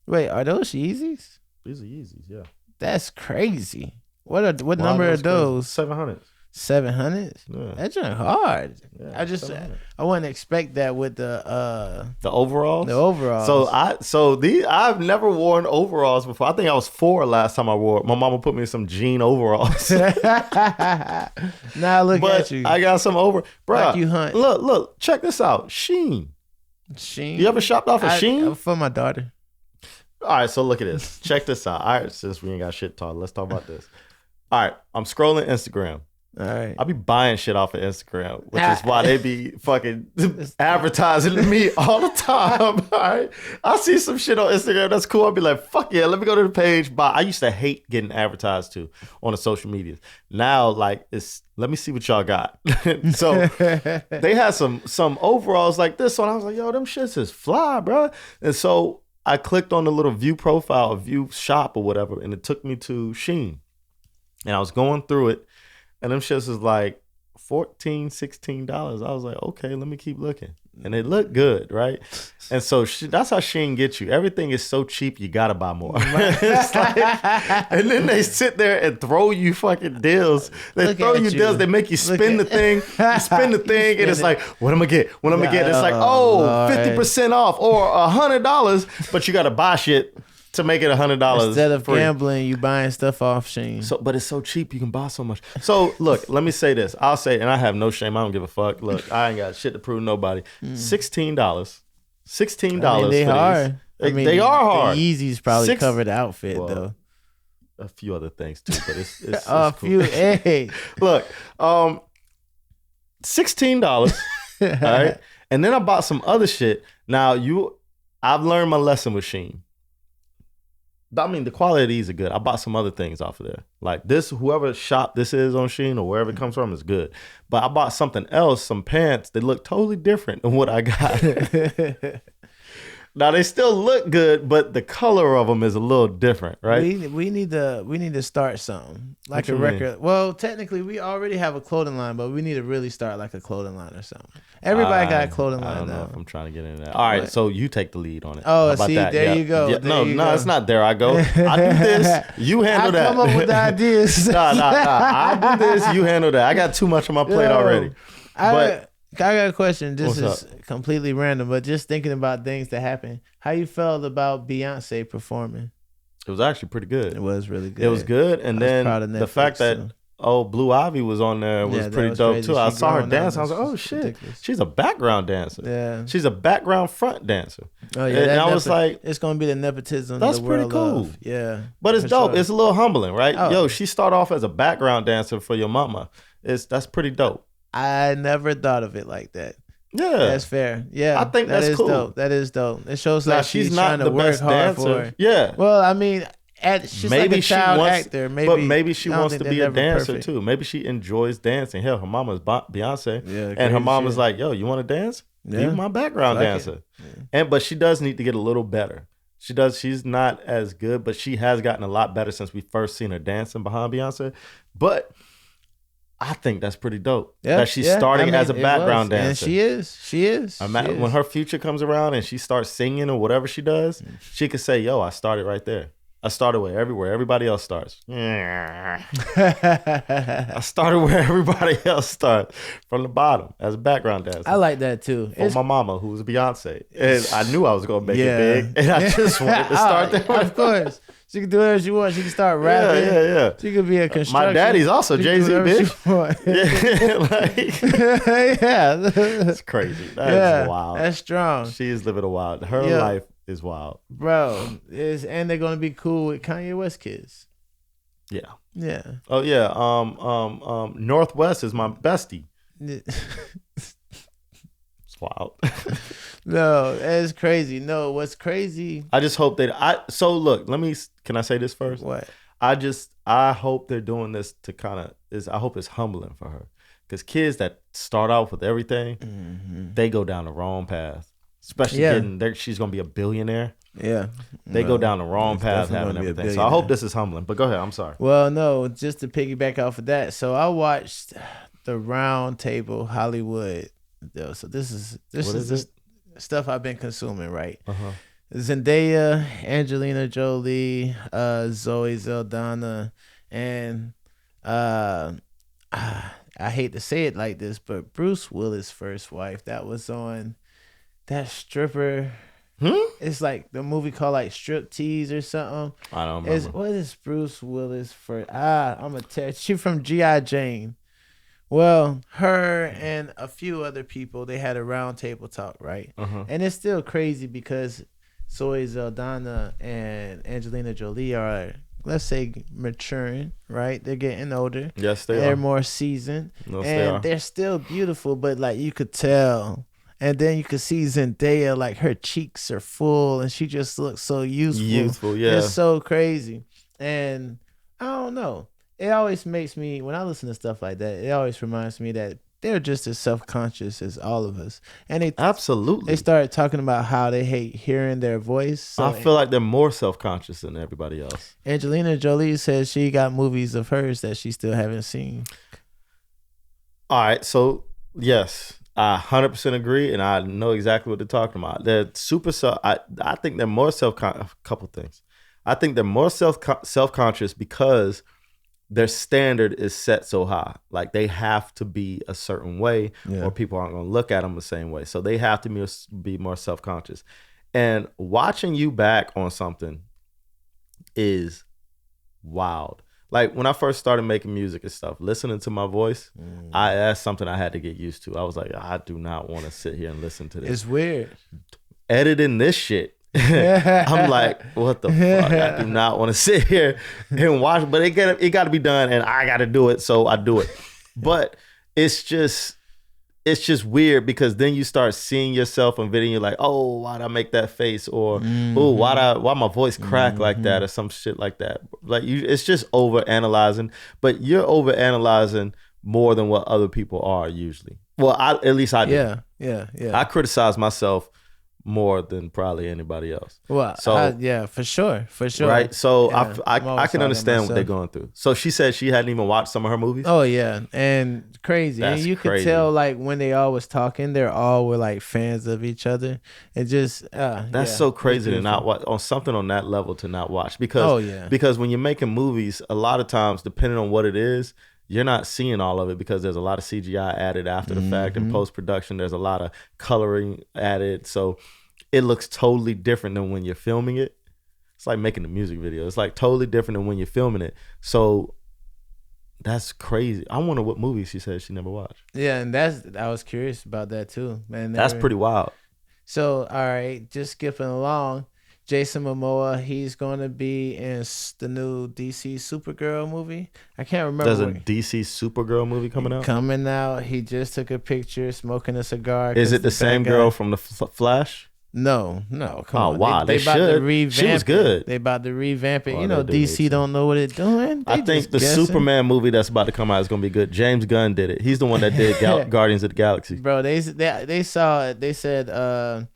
Wait, are those Yeezys? These are Yeezys, yeah. That's crazy. What number are those? 700. 700? Yeah. That's just hard. Yeah, I wouldn't expect that with the overalls. The overalls. I've never worn overalls before. I think I was 4 last time I wore it. My mama put me in some jean overalls. Now look at you. I got some bro. Like you hunt. Look, check this out. Shein. You ever shopped off of Shein? For my daughter. All right, so look at this. Check this out. All right, since we ain't got shit to talk, let's talk about this. All right, I'm scrolling Instagram. All right. I be buying shit off of Instagram, which is why they be fucking advertising to me all the time. All right. I see some shit on Instagram that's cool. I'll be like, fuck yeah, let me go to the page. But I used to hate getting advertised to on the social medias. Now, like, let me see what y'all got. So they had some overalls like this one. I was like, yo, them shits is fly, bro. And so I clicked on the little view profile, view shop or whatever, and it took me to Shein. And I was going through it. And them shits is like $14, $16. I was like, okay, let me keep looking. And they look good, right? And so that's how Shein gets you. Everything is so cheap, you gotta buy more. It's like, and then they sit there and throw you fucking deals. They throw you deals. They make you spin the thing. You spin the thing, and it's like, what am I get? What am I get? It's like, 50% off or $100, but you gotta buy shit to make it $100 instead of free. gambling, you buying stuff off Shein. So, but it's so cheap, you can buy so much. So, look, let me say this. I'll say, and I have no shame. I don't give a fuck. Look, I ain't got shit to prove to nobody. $16. $16. I mean, they are. They are hard. The Yeezys probably cover the outfit though. A few other things too, but it's a cool. few. Hey, look, $16. All right, and then I bought some other shit. Now I've learned my lesson with Shein. I mean, the quality of these are good. I bought some other things off of there. Like this, whoever shop this is on Shein or wherever it comes from is good. But I bought something else, some pants that look totally different than what I got. Now they still look good, but the color of them is a little different, right? We need to start something like What a you mean? record. Well, technically, we already have a clothing line, but we need to really start like a clothing line or something. Everybody got a clothing I line don't know now. if I'm trying to get into that. All right, What? so you take the lead on it. Oh, How about see, that? there Yeah. you go. Yeah, There you go. it's not there I go. I do this. You handle that. I come up with the ideas. Nah. I do this. You handle that. I got too much on my plate already. I got a question. This What's is completely random, but just thinking about things that happen. How you felt about Beyonce performing? It was actually pretty good. It was really good. It was good, and then proud of the Netflix, fact that so. Blue Ivy was on there was that pretty was dope crazy. too. I She saw her growing up. dance. I was like, oh It's shit, ridiculous. she's a background dancer. Yeah. She's a background front dancer. Oh yeah. And I was like, it's gonna be the nepotism. that's the pretty world cool. Of. Yeah. but it's for dope. sure. It's a little humbling, right? Oh. Yo, she started off as a background dancer for your mama. That's pretty dope. I never thought of it like that. Yeah, That's fair. Yeah. I think that that's is cool. Dope. That is dope. It shows now like she's not trying the to work best hard for dancer. it. Yeah, Well, I mean, she's maybe like a child wants, actor. but maybe she I don't wants to think be they're a never dancer perfect. too. Maybe she enjoys dancing. Hell, her mama's Beyonce, Yeah, and her crazy mom was shit. like, "Yo, you want to dance? Yeah. Be my background Fuck it. dancer." But she does need to get a little better. She does. She's not as good, but she has gotten a lot better since we first seen her dancing behind Beyonce. But I think that's pretty dope. Yeah, that she's yeah. starting I mean, as a it background was. dancer. And she is. She is. When her future comes around and she starts singing or whatever she does, she could say, "Yo, I started right there. I started where everybody else starts. I started where everybody else starts, from the bottom as a background dancer." I like that too. For my mama, who was Beyonce, and I knew I was gonna make Yeah. it big, and I just wanted to start there. Of course. She can do whatever she wants. She can start rapping. Yeah. She could be a construction. My daddy's also She can Jay-Z, do whatever bitch. she want. Yeah, like, yeah. it's crazy. That's wild. That's strong. She is living a wild. Her Yeah. life is wild. Bro, and they're gonna be cool with Kanye West kids. Yeah. Yeah. Oh yeah. Northwest is my bestie. It's wild. No, it's crazy. No, what's crazy? I just hope so look, can I say this first? What? I hope they're doing this to I hope it's humbling for her. Because kids that start off with everything, they go down the wrong path. Especially she's gonna be a billionaire. Yeah. They go down the wrong It's path definitely having gonna be a everything. So I hope billionaire. this is humbling. But go ahead, I'm sorry. Well, no, just to piggyback off of that. So I watched the Round Table Hollywood. So this is What is the stuff I've been consuming, right? Uh-huh. Zendaya, Angelina Jolie, Zoe Saldana, and I hate to say it like this, but Bruce Willis' first wife, that was on that stripper. It's like the movie called like Strip Tease or something. I don't remember. What is Bruce Willis first? I'm gonna tell you. She from G.I. Jane. Well, her and a few other people, they had a round table talk, right? And it's still crazy because Zoe Saldana and Angelina Jolie are, let's say, maturing, right? They're getting older. Yes, They're are. more seasoned. Yes, and they are. they're still beautiful, but like you could tell. And then you could see Zendaya, like her cheeks are full and she just looks so youthful. Youthful, yeah. It's so crazy. And I don't know. It always makes me, when I listen to stuff like that, it always reminds me that they're just as self-conscious as all of us. And Absolutely. they started talking about how they hate hearing their voice. So I feel like they're more self-conscious than everybody else. Angelina Jolie says she got movies of hers that she still haven't seen. All right, so yes, I 100% agree, and I know exactly what they're talking about. They're super I think they're more a couple things. I think they're more self-conscious because their standard is set so high. Like they have to be a certain way or people aren't going to look at them the same way. So they have to be more self-conscious. And watching you back on something is wild. Like when I first started making music and stuff, listening to my voice, that's something I had to get used to. I was like, I do not want to sit here and listen to this. It's weird. Editing this shit. I'm like, what the fuck? I do not want to sit here and watch, but it got to be done, and I got to do it, so I do it. But it's just weird because then you start seeing yourself on video. You're like, oh, why'd I make that face? Or oh, why my voice crack like that, or some shit like that. Like it's just over analyzing, but you're over analyzing more than what other people are usually. Well, at least I do. Yeah. I criticize myself more than probably anybody else. Well, So yeah, for sure. right. So Yeah, I can understand what they're going through. So she said she hadn't even watched some of her movies. Oh yeah, and crazy. That's and you crazy. could tell like when they all was talking, they're all were like fans of each other. And just that's so crazy to not watch on something on that level to not watch because yeah. because when you're making movies, a lot of times depending on what it is, you're not seeing all of it because there's a lot of CGI added after the fact and post production. There's a lot of coloring added, so it looks totally different than when you're filming it. It's like making a music video. It's like totally different than when you're filming it. So that's crazy. I wonder what movies she said she never watched. Yeah, and I was curious about that too, man. That's pretty wild. So all right, just skipping along. Jason Momoa, he's going to be in the new DC Supergirl movie. I can't remember. There's a DC Supergirl movie coming out? Coming out. He just took a picture smoking a cigar. Is it the same girl from the Flash? No. Come on. Wow. They about should. To revamp she was good. They about to revamp it. Oh, DC don't know what it's doing. I think the Superman movie that's about to come out is going to be good. James Gunn did it. He's the one that did Guardians of the Galaxy. Bro, they saw it. They said,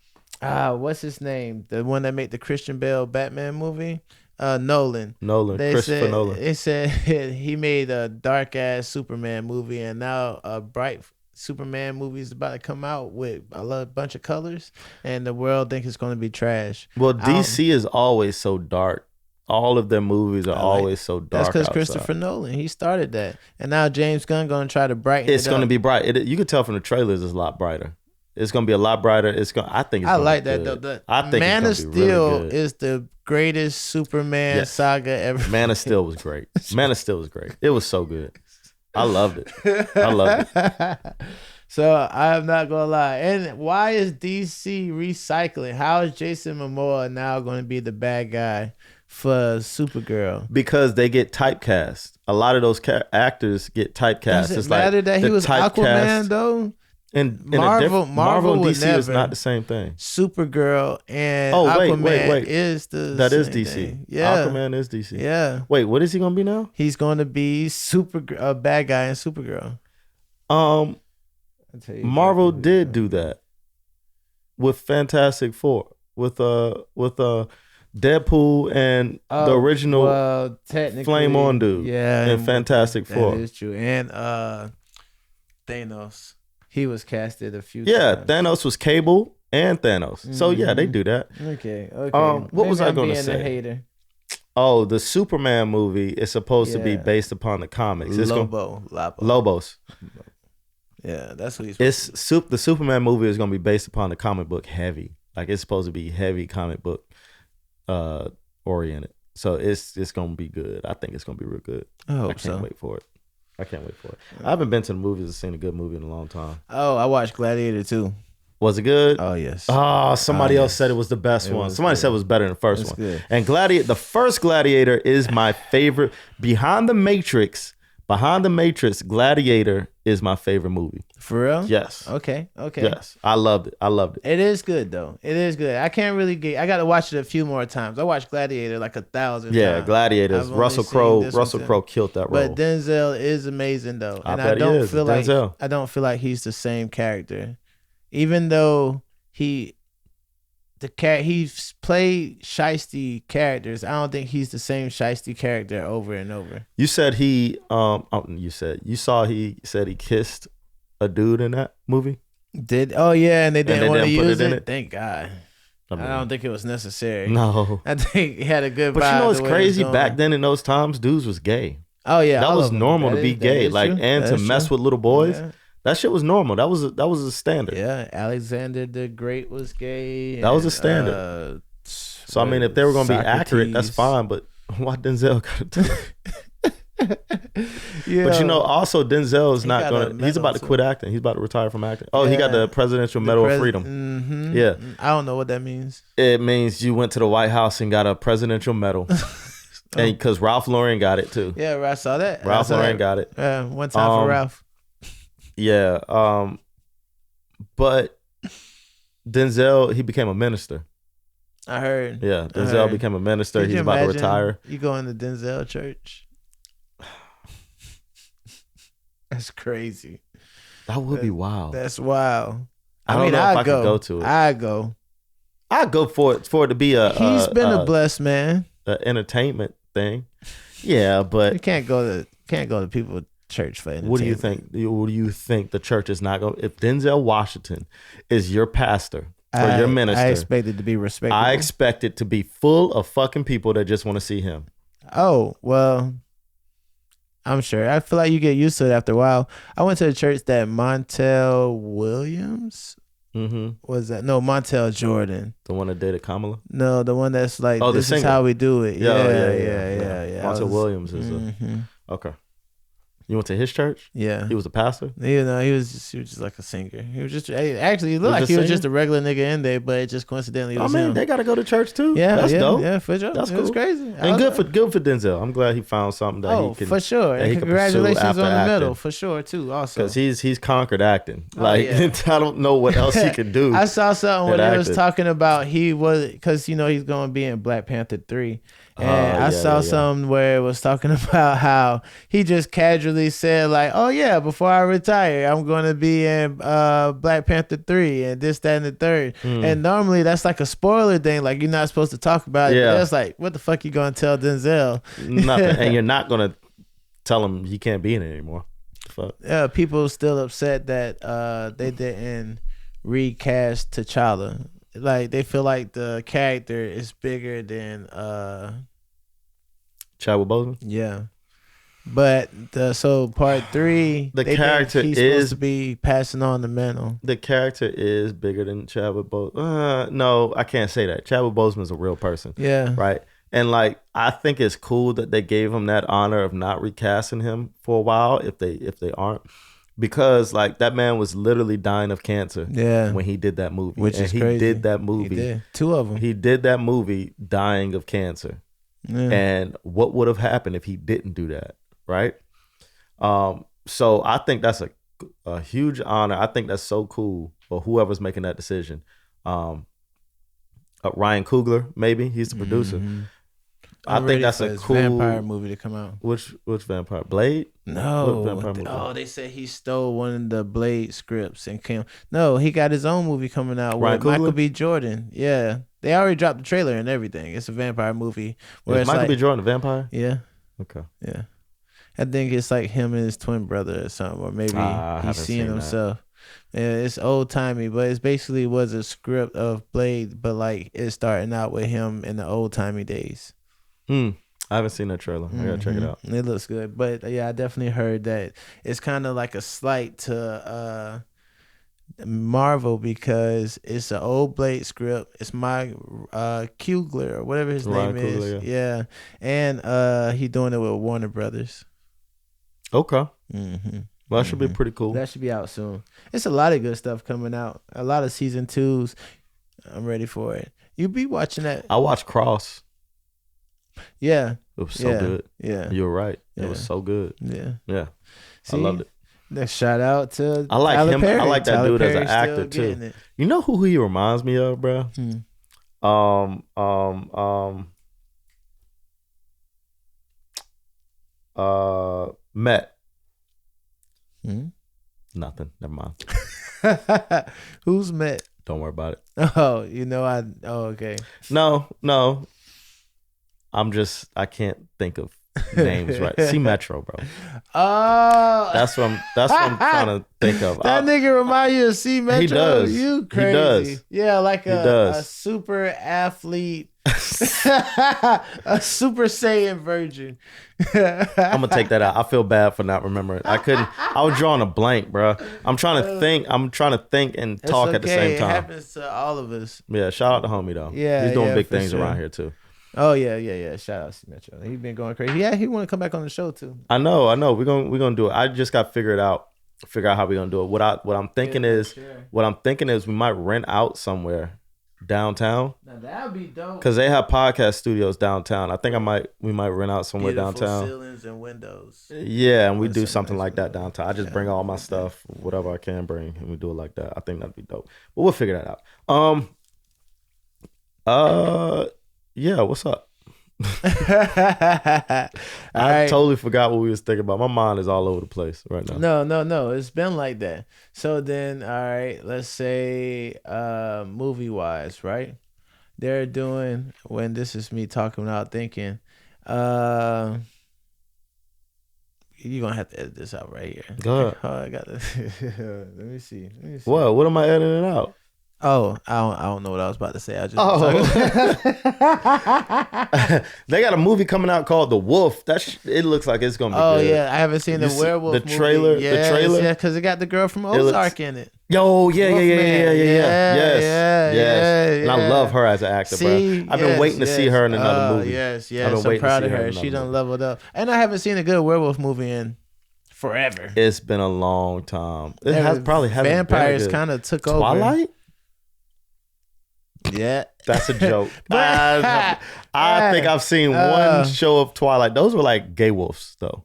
what's his name? The one that made the Christian Bale Batman movie? Nolan. Christopher Nolan. They said he made a dark ass Superman movie, and now a bright Superman movie is about to come out with a bunch of colors, and the world thinks it's going to be trash. Well, DC is always so dark. All of their movies are always so dark. That's because Christopher Nolan, he started that, and now James Gunn going to try to brighten it up. It's going to be bright. You can tell from the trailers it's a lot brighter. It's going to be a lot brighter. I think it's I gonna like be that good. though. I think Man of Steel really is the greatest Superman saga ever. Man of Steel was great. Man of Steel was great. It was so good. I loved it. So I'm not gonna lie. And why is DC recycling? How is Jason Momoa now going to be the bad guy for Supergirl? Because they get typecast. A lot of those actors get typecast. Does it matter that he was Aquaman though? And Marvel and DC is not the same thing. Supergirl and Aquaman is the that is same DC. Thing. Yeah, Aquaman is DC. Yeah. Wait, what is he gonna be now? He's going to be a bad guy in Supergirl. Marvel did do that with Fantastic Four, with Deadpool and the original Flame On dude. Yeah, and Fantastic Four. That is true. And Thanos. He was casted a few times. Yeah, Thanos was Cable and Thanos. So yeah, they do that. Okay. What was I going to say? A hater. Oh, the Superman movie is supposed to be based upon the comics. It's Lobos. Yeah, that's what he's. The Superman movie is going to be based upon the comic book heavy. Like it's supposed to be heavy comic book oriented. So it's going to be good. I think it's going to be real good. I can't wait for it. I haven't been to the movies and seen a good movie in a long time. Oh, I watched Gladiator too. Was it good? Oh, yes. Oh, somebody else said it was the best one. Somebody said it was better than the first one. Good. And the first Gladiator is my favorite. Behind the Matrix, Gladiator is my favorite movie. For real? Yes. Okay. Yes. I loved it. It is good though. It is good. I can't really I got to watch it a few more times. I watched Gladiator like 1,000 times. Yeah, Gladiators. Russell Crowe killed that role. But Denzel is amazing though. And I don't feel like he's the same character. Even though he's played shiesty characters, I don't think he's the same shiesty character over and over. You said he said he kissed a dude in that movie? And they didn't want to use it? Thank God. I don't think it was necessary. No. I think he had a good vibe. But you know what's crazy? Back then in those times, dudes was gay. Oh yeah. That was normal to be gay. To mess with little boys. Yeah. That shit was normal. That was a standard. Yeah, Alexander the Great was gay. That was a standard. So I mean, if they were gonna be accurate, that's fine. But why Denzel got to do it? Yeah. But also Denzel is not gonna. He's about to quit acting. He's about to retire from acting. Oh, he got the Presidential Medal of Freedom. Mm-hmm. Yeah. I don't know what that means. It means you went to the White House and got a presidential medal. And because Ralph Lauren got it too. Yeah, I saw that. Ralph Lauren got it. One time for Ralph. Yeah, but Denzel, he became a minister. I heard. Yeah, Denzel became a minister. He's about to retire. You going to Denzel church? That's crazy. That would be wild. That's wild. I don't know if I could go to it. I go. I go for it to be He's been a blessed man. a entertainment thing. Yeah, but You can't go to people's church for entertainment. what do you think? What do you think the church is not going? If Denzel Washington is your pastor or your minister, I expect it to be respectable. I expect it to be full of fucking people that just want to see him. Oh, well, I'm sure. I feel like you get used to it after a while. I went to a church that Montel Williams was that? No, Montel Jordan. The one that dated Kamala? No, the one that's like, the this is singer. how we do it. Yeah. Yeah. Montel Williams is okay. You went to his church? Yeah. He was a pastor? You know, he was just like a singer. He was just actually, it looked like he was just a regular nigga in there, but it just coincidentally was him. They gotta go to church too. Yeah, that's dope. Yeah, for sure. That's It cool. was crazy. And good for Denzel. I'm glad he found something that he can. For sure. That he Congratulations can pursue on the after medal, acting. for sure too. Also, Because he's conquered acting. Yeah. I don't know what else he can do. I saw something where that they was acted. talking about because he's going to be in Black Panther 3. And I saw something where it was talking about how he just casually said like, oh yeah, before I retire, I'm going to be in Black Panther 3 and this, that, and the third. And normally that's like a spoiler thing. Like you're not supposed to talk about it. Yeah. But that's like, what the fuck you going to tell Denzel? Nothing. And you're not going to tell him he can't be in it anymore. Fuck. Yeah, people still upset that they didn't recast T'Challa. Like they feel like the character is bigger than Chadwick Boseman? yeah. But so part 3, The they character think he's supposed to be passing on the mantle. The character is bigger than Chadwick Boseman. No, I can't say that. Chadwick Boseman is a real person. Yeah. Right? And like I think it's cool that they gave him that honor of not recasting him for a while if they aren't. Because like that man was literally dying of cancer when he did that movie. Which is crazy. He did that movie. He did. 2 of them. He did that movie dying of cancer. Yeah. And what would have happened if he didn't do that? Right? So I think that's a huge honor. I think that's so cool for whoever's making that decision. Ryan Coogler, maybe he's the producer. I think that's a cool vampire movie to come out. Which vampire? Blade? No. What vampire movie? Oh, they said he stole one of the Blade scripts and came. No, he got his own movie coming out with Michael B. Jordan. Yeah, they already dropped the trailer and everything. It's a vampire movie. Is Michael B. Jordan a vampire? Yeah. Okay. Yeah. I think it's like him and his twin brother or something, or maybe he's seeing himself. Yeah, it's old timey, but it's basically was a script of Blade, but like it's starting out with him in the old timey days. I haven't seen that trailer. I gotta check it out. It looks good, but yeah, I definitely heard that it's kind of like a slight to Marvel because it's an old Blade script. It's my Kugler or whatever his Ryan name is. Coogler, Yeah, and he doing it with Warner Brothers. Okay. Well, that should be pretty cool. That should be out soon. It's a lot of good stuff coming out. A lot of season 2s. I'm ready for it. You be watching that? I watched Cross. Yeah. It was so good. Yeah. You're right. Yeah. It was so good. Yeah. Yeah. See, I loved it. Next shout out to I like Tyler him. Perry. I like that Tyler dude as Perry's an actor still getting too. it. You know who he reminds me of, bro? Met. Nothing. Never mind. Who's Met? Don't worry about it. Oh, okay. No. I can't think of names right. See Metro, bro. Oh, That's what I'm trying to think of. That nigga remind you of C Metro. He does. You crazy. He does. Yeah, like does. a super athlete. A Super Saiyan virgin. I'm gonna take that out. I feel bad for not remembering. I was drawing a blank, bro. I'm trying to think. And talk at the same time. It happens to all of us. Yeah, shout out to homie though. Yeah, he's doing big for things sure. around here too. Oh yeah. Shout out to Metro. He's been going crazy. Yeah, he want to come back on the show too. I know. We're gonna do it. I just got to figure out how we're gonna do it. What I'm thinking is we might rent out somewhere downtown. Now that would be dope. Cause they have podcast studios downtown. I think we might rent out somewhere Beautiful downtown. ceilings and windows. Yeah, and we do something like that downtown. I just bring all my stuff, whatever I can bring, and we do it like that. I think that'd be dope. But we'll figure that out. Yeah, what's up? I totally forgot what we was thinking about. My mind is all over the place right now. No. It's been like that. So then, all right, let's say movie wise, right? they're doing when this is me talking without thinking. You're gonna have to edit this out right here. Go ahead. Oh, I got this. Let me see. What? What am I editing out? Oh, I don't know what I was about to say. I just They got a movie coming out called The Wolf. It looks like it's gonna be good. Yeah, I haven't seen the werewolf the trailer. movie. Yes, the trailer, yeah, because it got the girl from Ozark in it. Yo, yeah. Yes. And I love her as an actor, bro. I've been waiting to see her in another movie. Yes. I'm proud of her. She done leveled up, and I haven't seen a good werewolf movie in forever. It's been a long time. It has probably vampires kind of took over. Twilight. Yeah, that's a joke. I think I've seen one show of Twilight. Those were like gay wolves, though.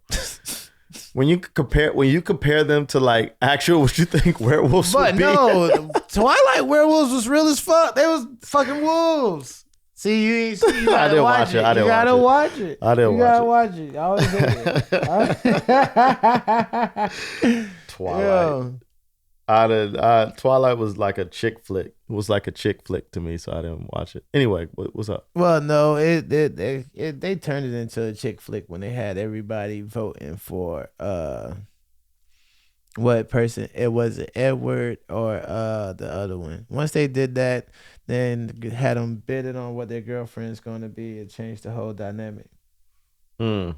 When you compare them to like actual, what you think werewolves would be? But no, Twilight werewolves was real as fuck. They was fucking wolves. See, you ain't see. You gotta watch it. You gotta watch it. I didn't watch it. You gotta watch it. Twilight. Twilight was like a chick flick. It was like a chick flick to me, so I didn't watch it. Anyway, what's up? Well, no, they turned it into a chick flick when they had everybody voting for what person it was, Edward or the other one. Once they did that, then had them bidding on what their girlfriend's going to be. It changed the whole dynamic. You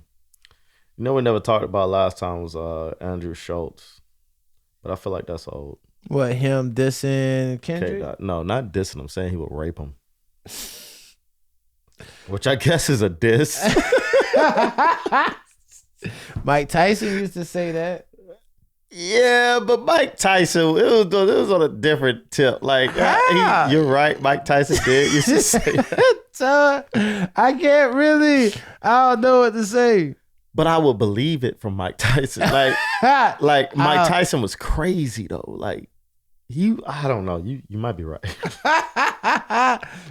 know, we never talked about last time was Andrew Schultz. But I feel like that's old. What, him dissing Kendrick? No, not dissing him, saying he would rape him. Which I guess is a diss. Mike Tyson used to say that. Yeah, but Mike Tyson, it was on a different tip. Like, you're right, Mike Tyson did used to say that. So, I don't know what to say. But I would believe it from Mike Tyson. Like Mike Tyson was crazy though. Like I don't know. You might be right.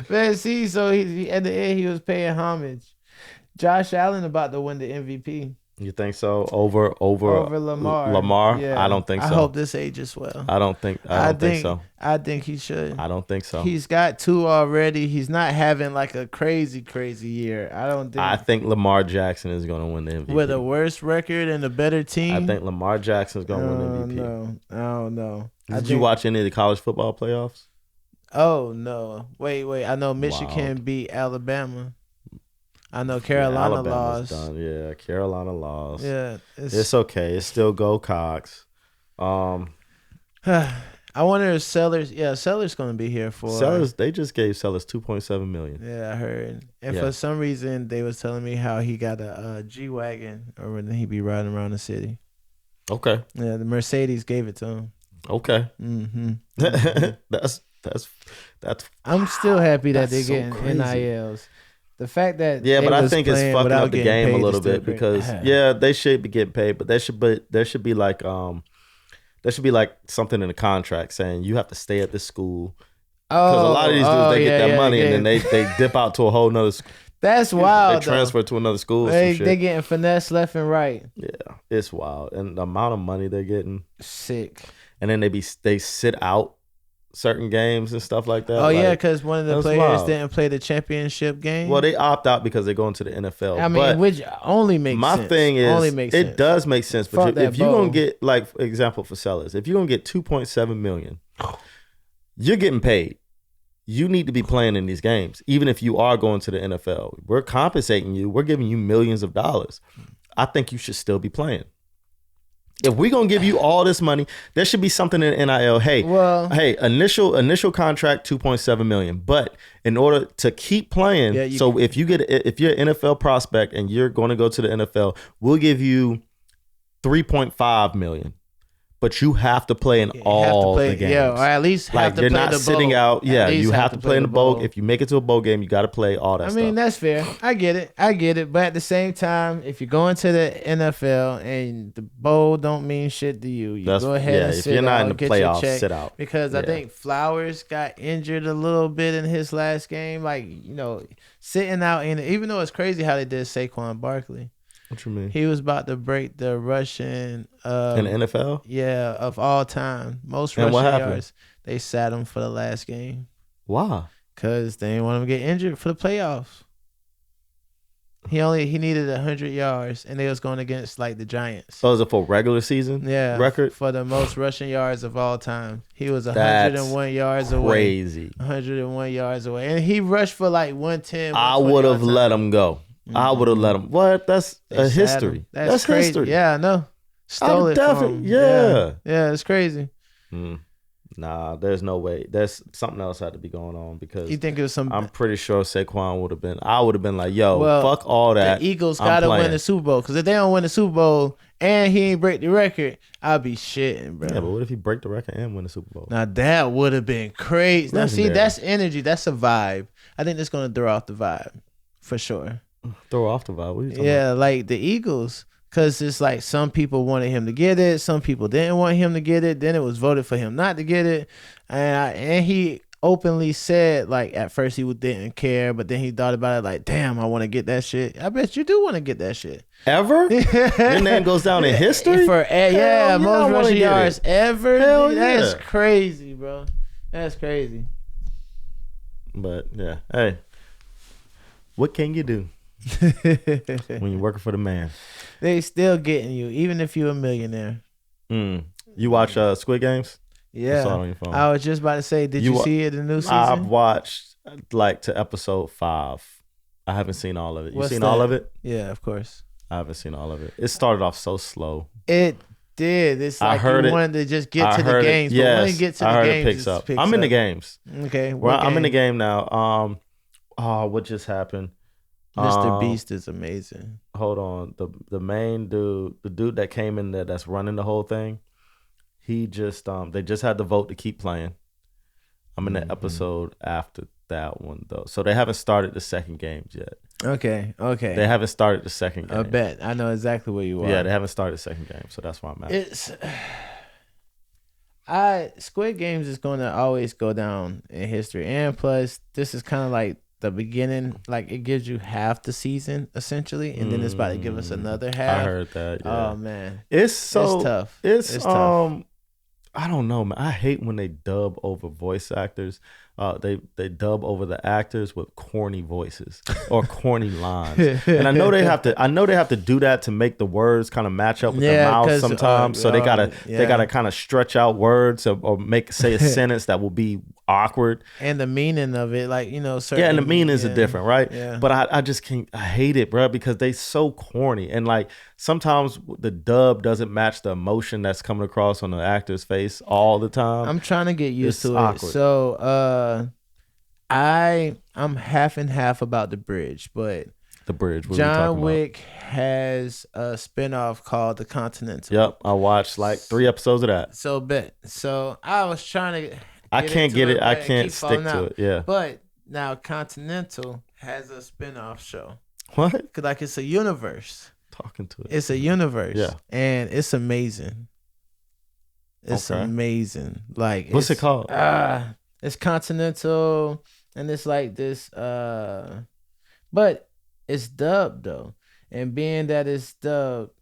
Man, see, so he at the end he was paying homage. Josh Allen about to win the MVP. You think so? Over Lamar. Lamar? Yeah. I don't think so. I hope this ages well. I don't think so. I think he should. I don't think so. He's got 2 already. He's not having like a crazy year. I think Lamar Jackson is going to win the MVP. With a worse record and a better team. I think Lamar Jackson is going to win the MVP. No, I don't know. Did you watch any of the college football playoffs? Oh, no. Wait. I know Michigan beat Alabama. I know Carolina lost. Done. Yeah, Carolina lost. Yeah, it's okay. It's still go Cox. I wonder if Sellers going to be here for Sellers. They just gave Sellers $2.7 million. Yeah, I heard. And for some reason, they was telling me how he got a G-Wagon, or when he be riding around the city. Okay. Yeah, the Mercedes gave it to him. Okay. That's. I'm still happy that they're getting NILs. The fact that but I think it's fucking up the game a little bit because they should be getting paid, but there should be like something in the contract saying you have to stay at this school because a lot of these dudes they get that money and then they dip out to a whole nother school. That's wild. They transfer to another school. They getting finesse left and right. Yeah, it's wild, and the amount of money they're getting sick. And then they sit out certain games and stuff like that. Oh, yeah, because one of the players didn't play the championship game. Well, they opt out because they're going to the NFL. I mean, which only makes sense. My thing is, it does make sense. But if you're going to get, like, for example, for Sellers, if you're going to get $2.7 million, you're getting paid. You need to be playing in these games, even if you are going to the NFL. We're compensating you. We're giving you millions of dollars. I think you should still be playing. If we're gonna give you all this money, there should be something in NIL. Hey, initial contract $2.7 million, but in order to keep playing, if you're an NFL prospect and you're going to go to the NFL, we'll give you $3.5 million. But you have to play in all the games. Yeah, or at least have to play the bowl. You're not sitting out. Yeah, you have to play in the bowl. If you make it to a bowl game, you got to play all that stuff. I mean, that's fair. I get it. But at the same time, if you're going to the NFL and the bowl don't mean shit to you, go ahead and sit out. If you're not in the playoffs, sit out. Because I think Flowers got injured a little bit in his last game. Like, sitting out, even though it's crazy how they did Saquon Barkley. What you mean? He was about to break the rushing in the NFL? Yeah, of all time. Most rushing yards. They sat him for the last game. Why? Because they didn't want him to get injured for the playoffs. He needed 100 yards, and they was going against like the Giants. So is it for regular season? Yeah, record for the most rushing yards of all time. He was That's 101 yards away. crazy. 101 yards away, and he rushed for like 110. I would have let him go. I would have let him. What? That's a history. That's crazy. history. Yeah, I know. Stole it from him. Yeah. Yeah, it's crazy. Nah, there's no way. There's something else had to be going on because You think it was some? I'm pretty sure Saquon would have been. I would have been like, yo, Well, fuck all that. The Eagles gotta win the Super Bowl because if they don't win the Super Bowl and he ain't break the record, I'll be shitting, bro. Yeah, but what if he break the record and win the Super Bowl? Now that would have been crazy. Now see, Legendary. that's energy. That's a vibe. I think that's gonna throw off the vibe for sure. Throw off the vibe. What are you talking Yeah, like the Eagles. Because it's like some people wanted him to get it. Some people didn't want him to get it. Then it was voted for him not to get it. And he openly said, like, at first he didn't care. But then he thought about it like, damn, I want to get that shit. I bet you do want to get that shit. Ever? Your name goes down in history? Yeah, most rushing yards ever. Hell Dude, yeah. That's crazy, bro. That's crazy. But, yeah. Hey, what can you do when you're working for the man? They still getting you, even if you're a millionaire. You watch Squid Games? Yeah. I saw it on your phone. I was just about to say, did you see it in the new season? I've watched like to episode 5. I haven't seen all of it. You seen all of it? Yeah, of course. I haven't seen all of it. It started off so slow. It did. It's like you wanted to just get to the games. Yes, but when you get to the games, it picks up. I'm in the games. Okay. Well, I'm in the game now. What just happened? Mr. Beast is amazing. Hold on. The main dude, the dude that came in there that's running the whole thing, he just they just had the vote to keep playing. I'm in the episode after that one though. So they haven't started the second games yet. Okay. They haven't started the second game. I bet. I know exactly where you are. Yeah, they haven't started the second game, so that's why I'm at. Squid Games is going to always go down in history. And plus, this is kind of like the beginning, like it gives you half the season essentially, and then it's about to give us another half. I heard that. Yeah. Oh man, it's tough. It's tough. I don't know, man. I hate when they dub over voice actors. They dub over the actors with corny voices or corny lines, and I know they have to do that to make the words kind of match up with the mouth sometimes. So they gotta kind of stretch out words or say a sentence that will be awkward. And the meaning of it, like certain. Yeah, and the meanings are different, right? Yeah. But I just can't. I hate it, bro, because they so corny, and like sometimes the dub doesn't match the emotion that's coming across on the actor's face all the time. I'm trying to get used to awkward. It. So I'm half and half about The Bridge, but The Bridge. What John Wick has a spinoff called The Continental. Yep, I watched like 3 episodes of that. So I was trying to. I can't get it. I can't stick to it. Yeah. But now Continental has a spinoff show. What? Cause like it's a universe. Talking to it. It's a universe. Yeah. And it's amazing. It's amazing. Like what's it called? It's Continental, and it's like this. But it's dubbed though, and being that it's dubbed,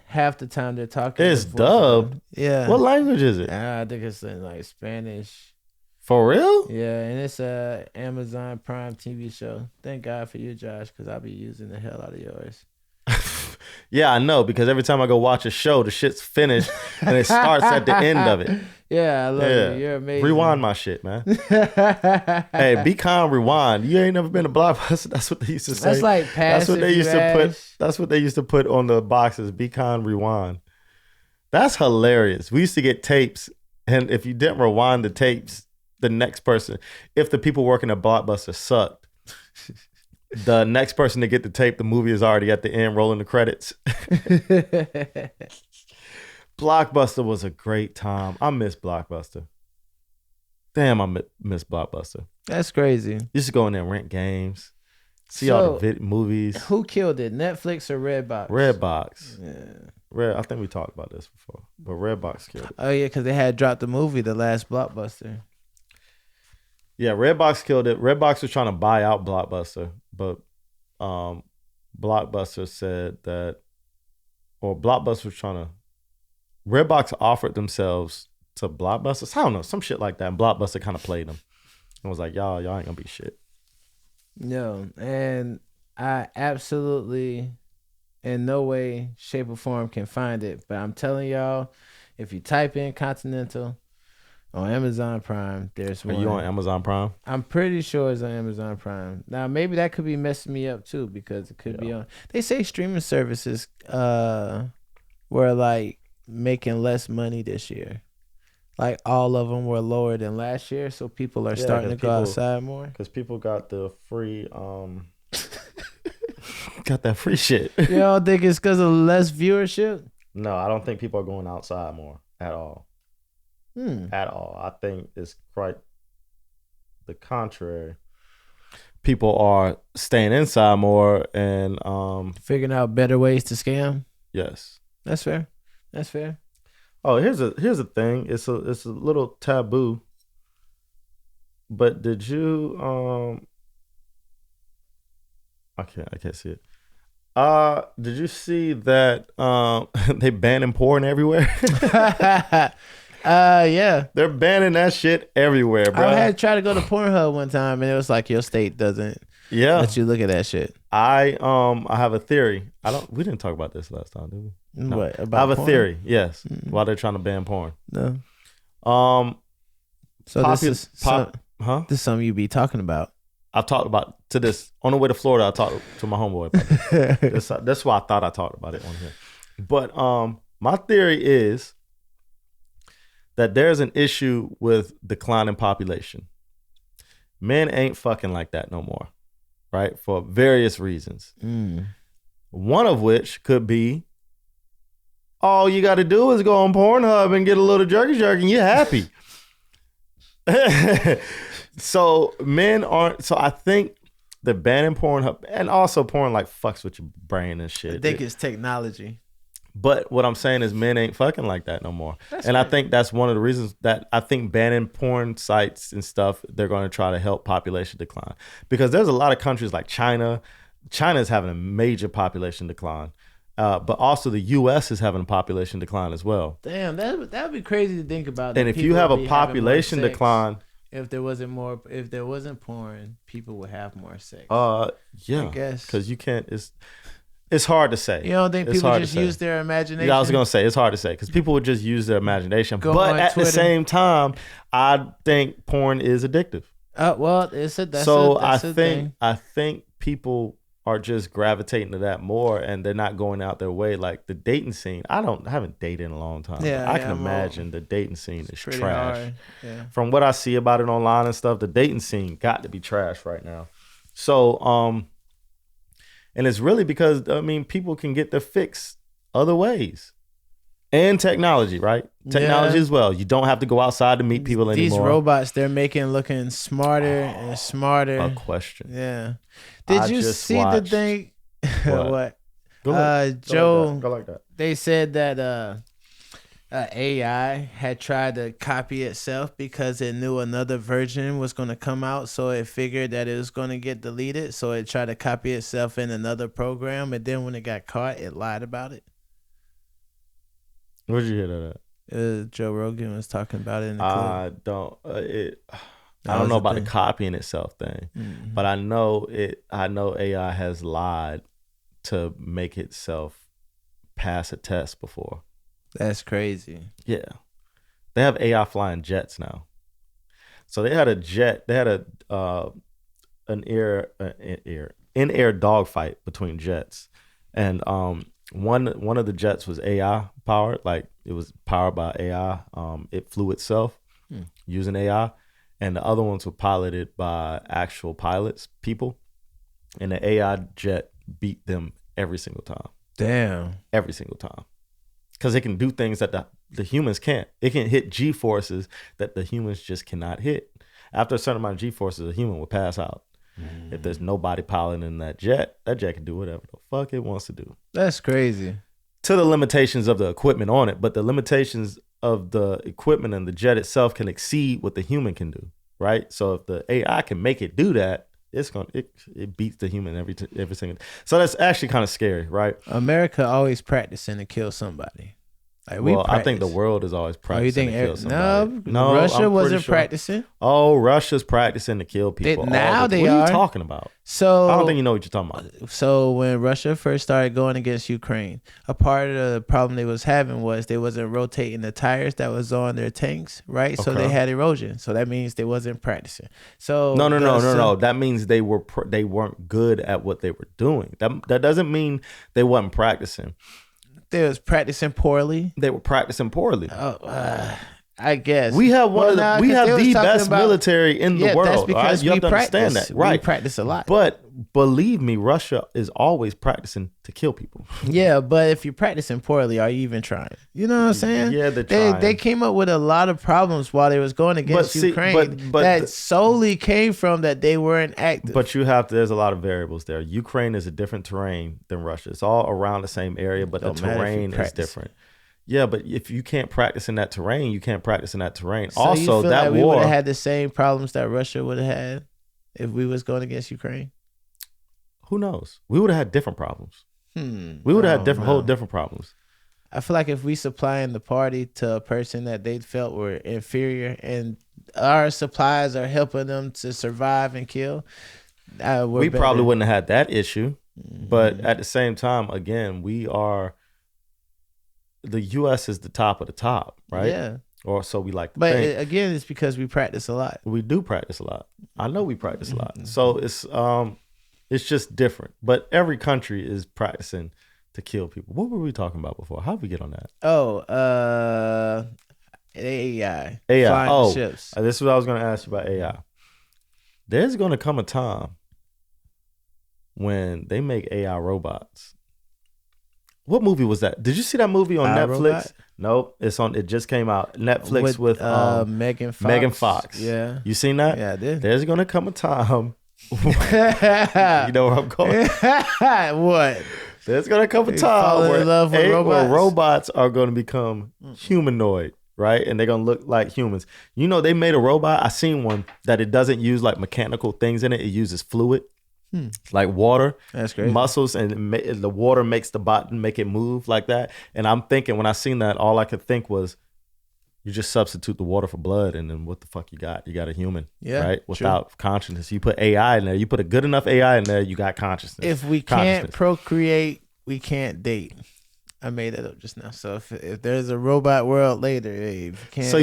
half the time they're talking. It's dubbed. Yeah. What language is it? I think it's in like Spanish. For real? Yeah, and it's a Amazon Prime TV show. Thank God for you, Josh, because I'll be using the hell out of yours. Yeah, I know, because every time I go watch a show, the shit's finished and it starts at the end of it. Yeah, I love you. You're amazing. Rewind my shit, man. Hey, be calm, rewind. You ain't never been to Blockbuster. That's what they used to say. That's like That's what they used to put. That's what they used to put on the boxes. Be calm, rewind. That's hilarious. We used to get tapes, and if you didn't rewind the tapes, the next person, if the people working at Blockbuster sucked, the next person to get the tape, the movie is already at the end, rolling the credits. Blockbuster was a great time. I miss Blockbuster. Damn, I miss Blockbuster. That's crazy. Used to go in there and rent games, see all the movies. Who killed it, Netflix or Redbox? Redbox. Yeah. I think we talked about this before, but Redbox killed it. Oh yeah, because they had dropped the movie, the last Blockbuster. Yeah, Redbox killed it. Redbox was trying to buy out Blockbuster, but Blockbuster said that, or Blockbuster was trying to, Redbox offered themselves to Blockbuster. I don't know, some shit like that. And Blockbuster kind of played them. I was like, y'all ain't gonna be shit. No, and I absolutely, in no way, shape, or form can find it. But I'm telling y'all, if you type in Continental on Amazon Prime, there's Are one. you on Amazon Prime? I'm pretty sure it's on Amazon Prime. Now, maybe that could be messing me up too because it could be on. They say streaming services were like making less money this year. Like all of them were lower than last year, so people are starting to go outside more. Because people got the free, got that free shit. You don't think it's because of less viewership? No, I don't think people are going outside more at all. At all. I think it's quite the contrary. People are staying inside more and figuring out better ways to scam. Yes, that's fair. That's fair. Oh, here's a thing. It's a little taboo. But did you I can't see it. Did you see that they banning porn everywhere? Yeah. They're banning that shit everywhere, bro. I had tried to go to Pornhub one time and it was like your state doesn't let you look at that shit. I have a theory. We didn't talk about this last time, did we? No. What, about I have porn? a theory, yes. Why they're trying to ban porn. No. So this is something you be talking about. I've talked about to this on the way to Florida. I talked to my homeboy about this. That's why I thought I talked about it on here. But my theory is that there's an issue with declining population. Men ain't fucking like that no more, right? For various reasons. One of which could be, all you got to do is go on Pornhub and get a little jerky and you're happy. So men aren't. So I think the banning Pornhub and also porn like fucks with your brain and shit. I think it's technology. But what I'm saying is men ain't fucking like that no more. I think that's one of the reasons that I think banning porn sites and stuff, they're going to try to help population decline. Because there's a lot of countries like China. China is having a major population decline. But also the U.S. is having a population decline as well. Damn, that would be crazy to think about. And if you have a population decline, if there wasn't porn, people would have more sex. Yeah, I guess because you can't. It's hard to say. You don't think people just use their imagination? Yeah, I was gonna say it's hard to say because people would just use their imagination. But at the same time, I think porn is addictive. Well, I think people are just gravitating to that more, and they're not going out their way. Like the dating scene, I haven't dated in a long time. Yeah, I can imagine the dating scene is trash. Yeah. From what I see about it online and stuff, the dating scene got to be trash right now. So, and it's really because people can get their fix other ways. And technology, right? Technology as well. You don't have to go outside to meet people anymore. These robots they're making looking smarter and smarter. A question. Yeah. Did you see the thing? What? Go like that. They said that AI had tried to copy itself because it knew another version was going to come out, so it figured that it was going to get deleted, so it tried to copy itself in another program, and then when it got caught, it lied about it. Where'd you hear that at? Joe Rogan was talking about it in the clip. I don't know about the copying itself thing, but I know AI has lied to make itself pass a test before. That's crazy. Yeah, they have AI flying jets now. So they had a jet. They had an in-air dogfight between jets, and one of the jets was AI powered, like it was powered by AI. It flew itself using AI, and the other ones were piloted by actual pilots, people, and the AI jet beat them every single time. Damn, every single time, because it can do things that the humans can't. It can hit G forces that the humans just cannot hit. After a certain amount of G forces, a human will pass out. If there's nobody piloting that jet can do whatever the fuck it wants to do. That's crazy. To the limitations of the equipment on it, but the limitations of the equipment and the jet itself can exceed what the human can do, right? So if the AI can make it do that, it beats the human every single. So that's actually kind of scary, right? America always practicing to kill somebody. Like well, I think the world is always practicing to kill somebody. No, Russia I'm wasn't pretty sure. practicing. Oh, Russia's practicing to kill people. Now they what are. What are you talking about? So I don't think you know what you're talking about. So when Russia first started going against Ukraine, a part of the problem they was having was they wasn't rotating the tires that was on their tanks, right? So they had erosion. So that means they wasn't practicing. So no. That means they weren't good at what they were doing. That doesn't mean they wasn't practicing. They was practicing poorly. They were practicing poorly. I guess we have the best military in the world. That's because you have to understand that, right? We practice a lot, but believe me, Russia is always practicing to kill people. Yeah, but if you're practicing poorly, are you even trying? You know what I'm saying? Yeah, they're trying. They came up with a lot of problems while they was going against Ukraine. But solely came from that they weren't active. But there's a lot of variables there. Ukraine is a different terrain than Russia. It's all around the same area, but the terrain is different. Yeah, but if you can't practice in that terrain, you can't practice in that terrain. So also, you feel that like we war would have had the same problems that Russia would have had if we was going against Ukraine. Who knows? We would have had different problems. We would have had whole different problems. I feel like if we supplying the party to a person that they felt were inferior, and our supplies are helping them to survive and kill, we probably wouldn't have had that issue. But at the same time, again, the U.S. is the top of the top, right? Yeah. Or so we like to think. But again, it's because we practice a lot. We do practice a lot. I know we practice a lot. So it's just different. But every country is practicing to kill people. What were we talking about before? How did we get on that? AI. Flying ships. This is what I was going to ask you about AI. There's going to come a time when they make AI robots. What movie was that? Did you see that movie on Netflix? Robot? Nope, it just came out. Netflix with Megan Fox. Megan Fox. Yeah, you seen that? Yeah, I did. There's gonna come a time. You know where I'm going? What? There's gonna come a time where robots are gonna become humanoid, right? And they're gonna look like humans. You know, they made a robot. I seen one that it doesn't use like mechanical things in it. It uses fluid. Like water, that's great. Muscles, and the water makes the bot make it move like that. And I'm thinking, when I seen that, all I could think was, you just substitute the water for blood, and then what the fuck you got? You got a human, right? Without consciousness. You put AI in there. You put a good enough AI in there, you got consciousness. If we can't procreate, we can't date. I made that up just now. So if there's a robot world later, hey, so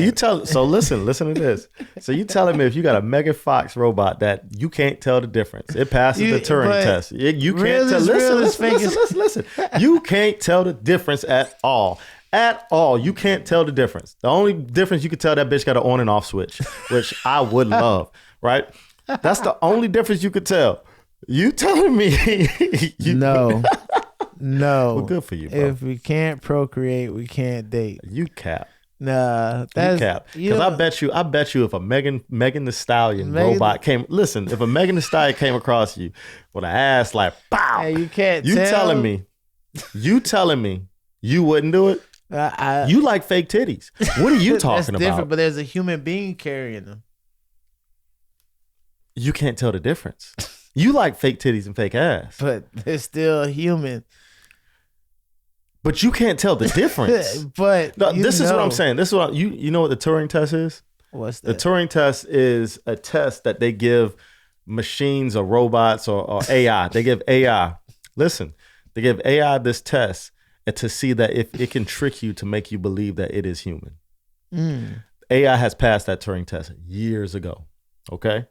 listen to this. So you telling me if you got a Megan Fox robot that you can't tell the difference, it passes the Turing test. You can't tell. Listen. You can't tell the difference at all. At all, you can't tell the difference. The only difference you can tell, that bitch got an on and off switch, which I would love. Right? That's the only difference you could tell. You telling me? No. No. Well, good for you, bro. If we can't procreate, we can't date. You cap. Nah, that's you cap. Because I bet you if a Megan Thee Stallion robot came, listen, if a Megan Thee Stallion came across you with an ass like pow, hey, you can't. You telling me you wouldn't do it? You like fake titties. What are you talking that's different, about? But there's a human being carrying them. You can't tell the difference. You like fake titties and fake ass, but they're still human. But you can't tell the difference. But no, this is what I'm saying. This is what you know what the Turing test is? What's that? The Turing test is a test that they give machines or robots or AI. They give AI. Listen, they give AI this test to see that if it can trick you to make you believe that it is human. AI has passed that Turing test years ago. Okay?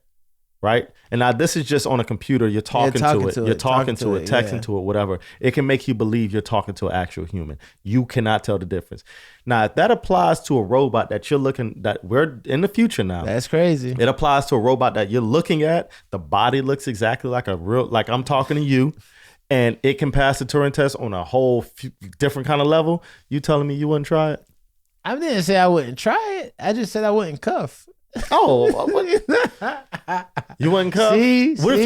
Right? And now this is just on a computer. You're talking to it, texting to it, whatever. It can make you believe you're talking to an actual human. You cannot tell the difference. Now, if that applies to a robot that we're in the future now. That's crazy. It applies to a robot that you're looking at. The body looks exactly like like I'm talking to you. And it can pass the Turing test on a whole different kind of level. You telling me you wouldn't try it? I didn't say I wouldn't try it. I just said I wouldn't cuff. Oh, you wouldn't cuff? What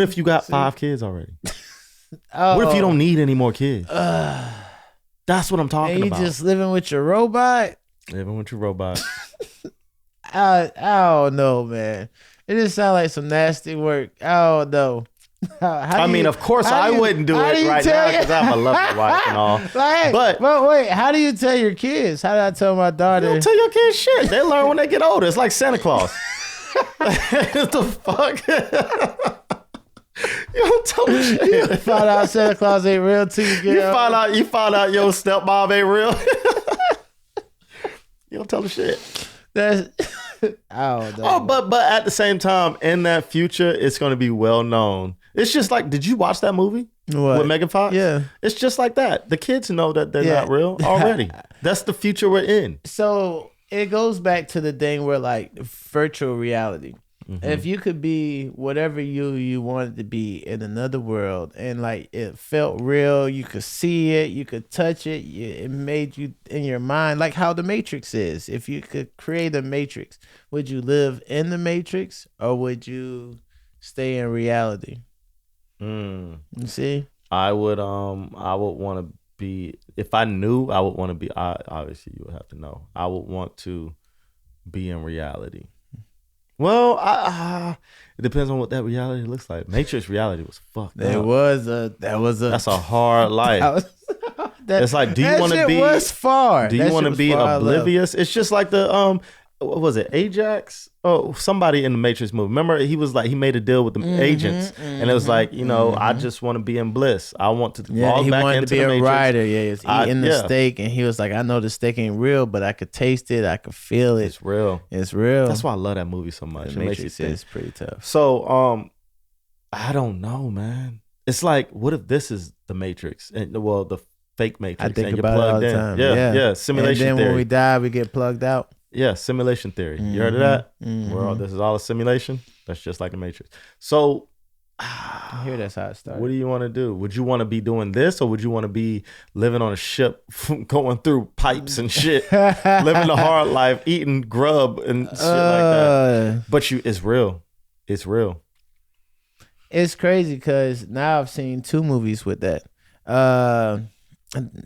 if you got 5 kids already? What if you don't need any more kids? That's what I'm talking about. You just living with your robot? Living with your robot. I don't know, man. It just sounds like some nasty work. I don't know. I mean, of course, I wouldn't do it right now because I have a lovely wife and all. Like, but wait, how do you tell your kids? How did I tell my daughter? You don't tell your kids shit. They learn when they get older. It's like Santa Claus. What the fuck? You don't tell them shit. You find out Santa Claus ain't real till you get out. You find out your stepmom ain't real. You don't tell them shit. That's I don't know. Oh, but at the same time, in that future, it's going to be well known. It's just like, did you watch that movie with Megan Fox? Yeah. It's just like that. The kids know that they're not real already. That's the future we're in. So it goes back to the thing where like virtual reality. Mm-hmm. If you could be whatever you wanted to be in another world and like it felt real, you could see it, you could touch it, it made you in your mind, like how the Matrix is. If you could create a Matrix, would you live in the Matrix or would you stay in reality? You see? I would want to be, if I knew, I would want to be, obviously you would have to know. I would want to be in reality. Well, it depends on what that reality looks like. Matrix reality was fucked up. That's a hard life. It's like, do you want to be? Was far. Do you want to be oblivious? It's just like the what was it? Ajax? Oh, somebody in the Matrix movie. Remember, he was like, he made a deal with the agents, and it was like, I just want to be in bliss. I want to log back into the Matrix. He wanted to be a writer. Yeah, he was eating the steak, and he was like, I know the steak ain't real, but I could taste it. I could feel it. It's real. It's real. That's why I love that movie so much. The Matrix is pretty tough. So, I don't know, man. It's like, what if this is the Matrix? And the fake Matrix. I think about it all the time. Yeah. Simulation theory. And then when we die, we get plugged out. Yeah, simulation theory. You heard of that? This is all a simulation? That's just like the Matrix. So, I hear that's how it started. What do you want to do? Would you want to be doing this, or would you want to be living on a ship, going through pipes and shit, living a hard life, eating grub and shit like that? But it's real. It's real. It's crazy because now I've seen 2 movies with that.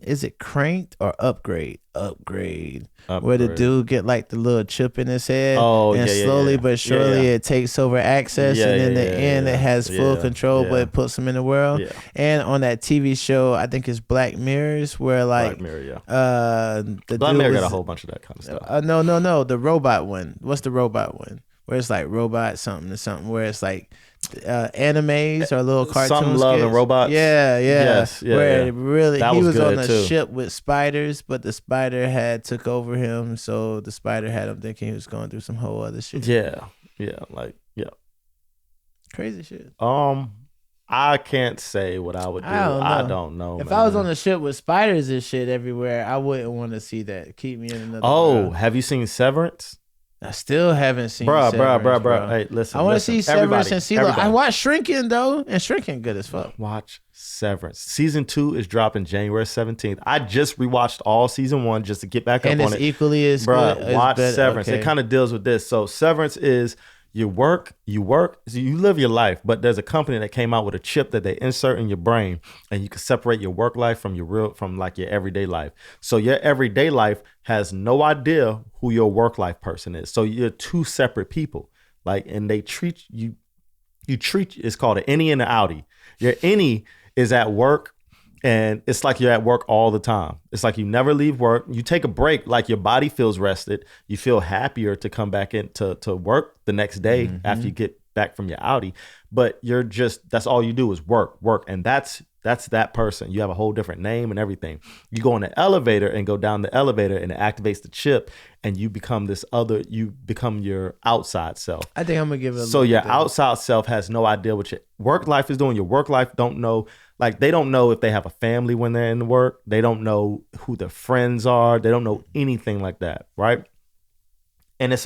Is it Cranked or Upgrade? Upgrade. Where the dude get like the little chip in his head, and slowly but surely it takes over access, and in the end it has full control, but it puts him in the world. And on that TV show, I think it's Black Mirrors, where like Black Mirror, the Black Mirror got a whole bunch of that kind of stuff. No, the robot one. What's the robot one? Where it's like robot something to something, where it's like animes or little cartoons. Some Love and Robots. Where really that he was on a too. ship with spiders, but the spider had took over him, so the spider had him thinking he was going through some whole other shit. Crazy shit. I can't say what I would do. I don't know. If I was on a ship with spiders and shit everywhere, I wouldn't want to see that. Keep me in another world. Have you seen Severance? I still haven't seen Severance, bro. Hey, listen. I want to see Severance and see. I watched Shrinking though, and Shrinking good as fuck. Watch Severance. Season 2 is dropping January 17th. I just rewatched all season 1 just to get back up on it. And it's equally as good. Watch Severance. Okay. It kind of deals with this. So Severance is you work, so you live your life, but there's a company that came out with a chip that they insert in your brain, and you can separate your work life from your everyday life. So your everyday life has no idea who your work life person is. So you're 2 separate people. And they treat you. It's called an innie and an outie. Your innie is at work, and it's like you're at work all the time. It's like you never leave work. You take a break, like your body feels rested. You feel happier to come back into work the next day after you get back from your outie. But that's all you do is work. And that's that person. You have a whole different name and everything. You go in the elevator and go down the elevator, and it activates the chip, and you become you become your outside self. I think I'm gonna give it So your outside self has no idea what your work life is doing. Your work life don't know. Like, they don't know if they have a family when they're in work. They don't know who their friends are. They don't know anything like that, right? And you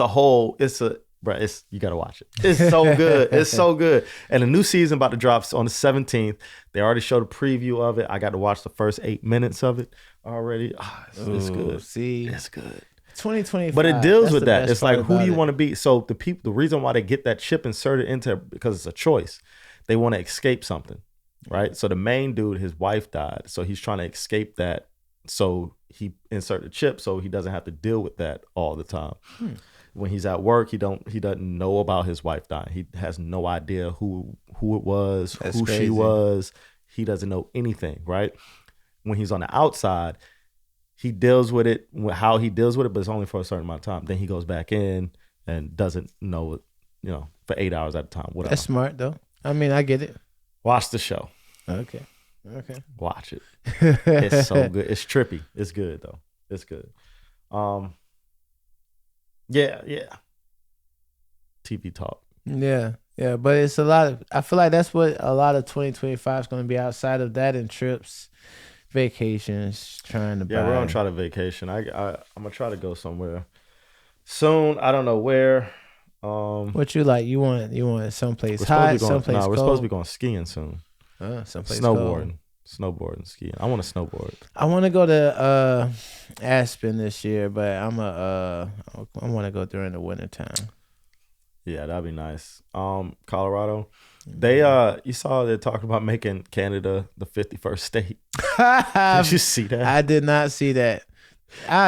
gotta watch it. It's so good. It's so good. And the new season about to drop on the 17th. They already showed a preview of it. I got to watch the first 8 minutes of it already. It's good. See, it's good. 2025. But it deals with that. It's like, who do you want to be? So the reason why they get that chip inserted into, because it's a choice. They want to escape something. Right. So the main dude, his wife died. So he's trying to escape that. So he inserted the chip so he doesn't have to deal with that all the time. when he's at work, he doesn't know about his wife dying. He has no idea who it was, That's who crazy. she was. He doesn't know anything, right? When he's on the outside, he deals with it, how he deals with it, but it's only for a certain amount of time. Then he goes back in and doesn't know it, for 8 hours at a time. Whatever. That's smart though. I mean, I get it. Watch the show. Okay. Watch it. It's so good. It's trippy. It's good though. It's good. Yeah. TV talk. Yeah, but it's a lot of. I feel like that's what a lot of 2025 is going to be outside of that and trips, vacations, trying to buy. Yeah, we're gonna try to vacation. I'm gonna try to go somewhere soon. I don't know where. What you like? You want someplace hot, someplace cold? We're supposed to be going skiing soon. Someplace snowboarding, skiing. I want to snowboard. I want to go to Aspen this year, but I want to go during the wintertime. Yeah, that'd be nice. Colorado. They you saw they're talking about making Canada the 51st state. Did you see that? I did not see that.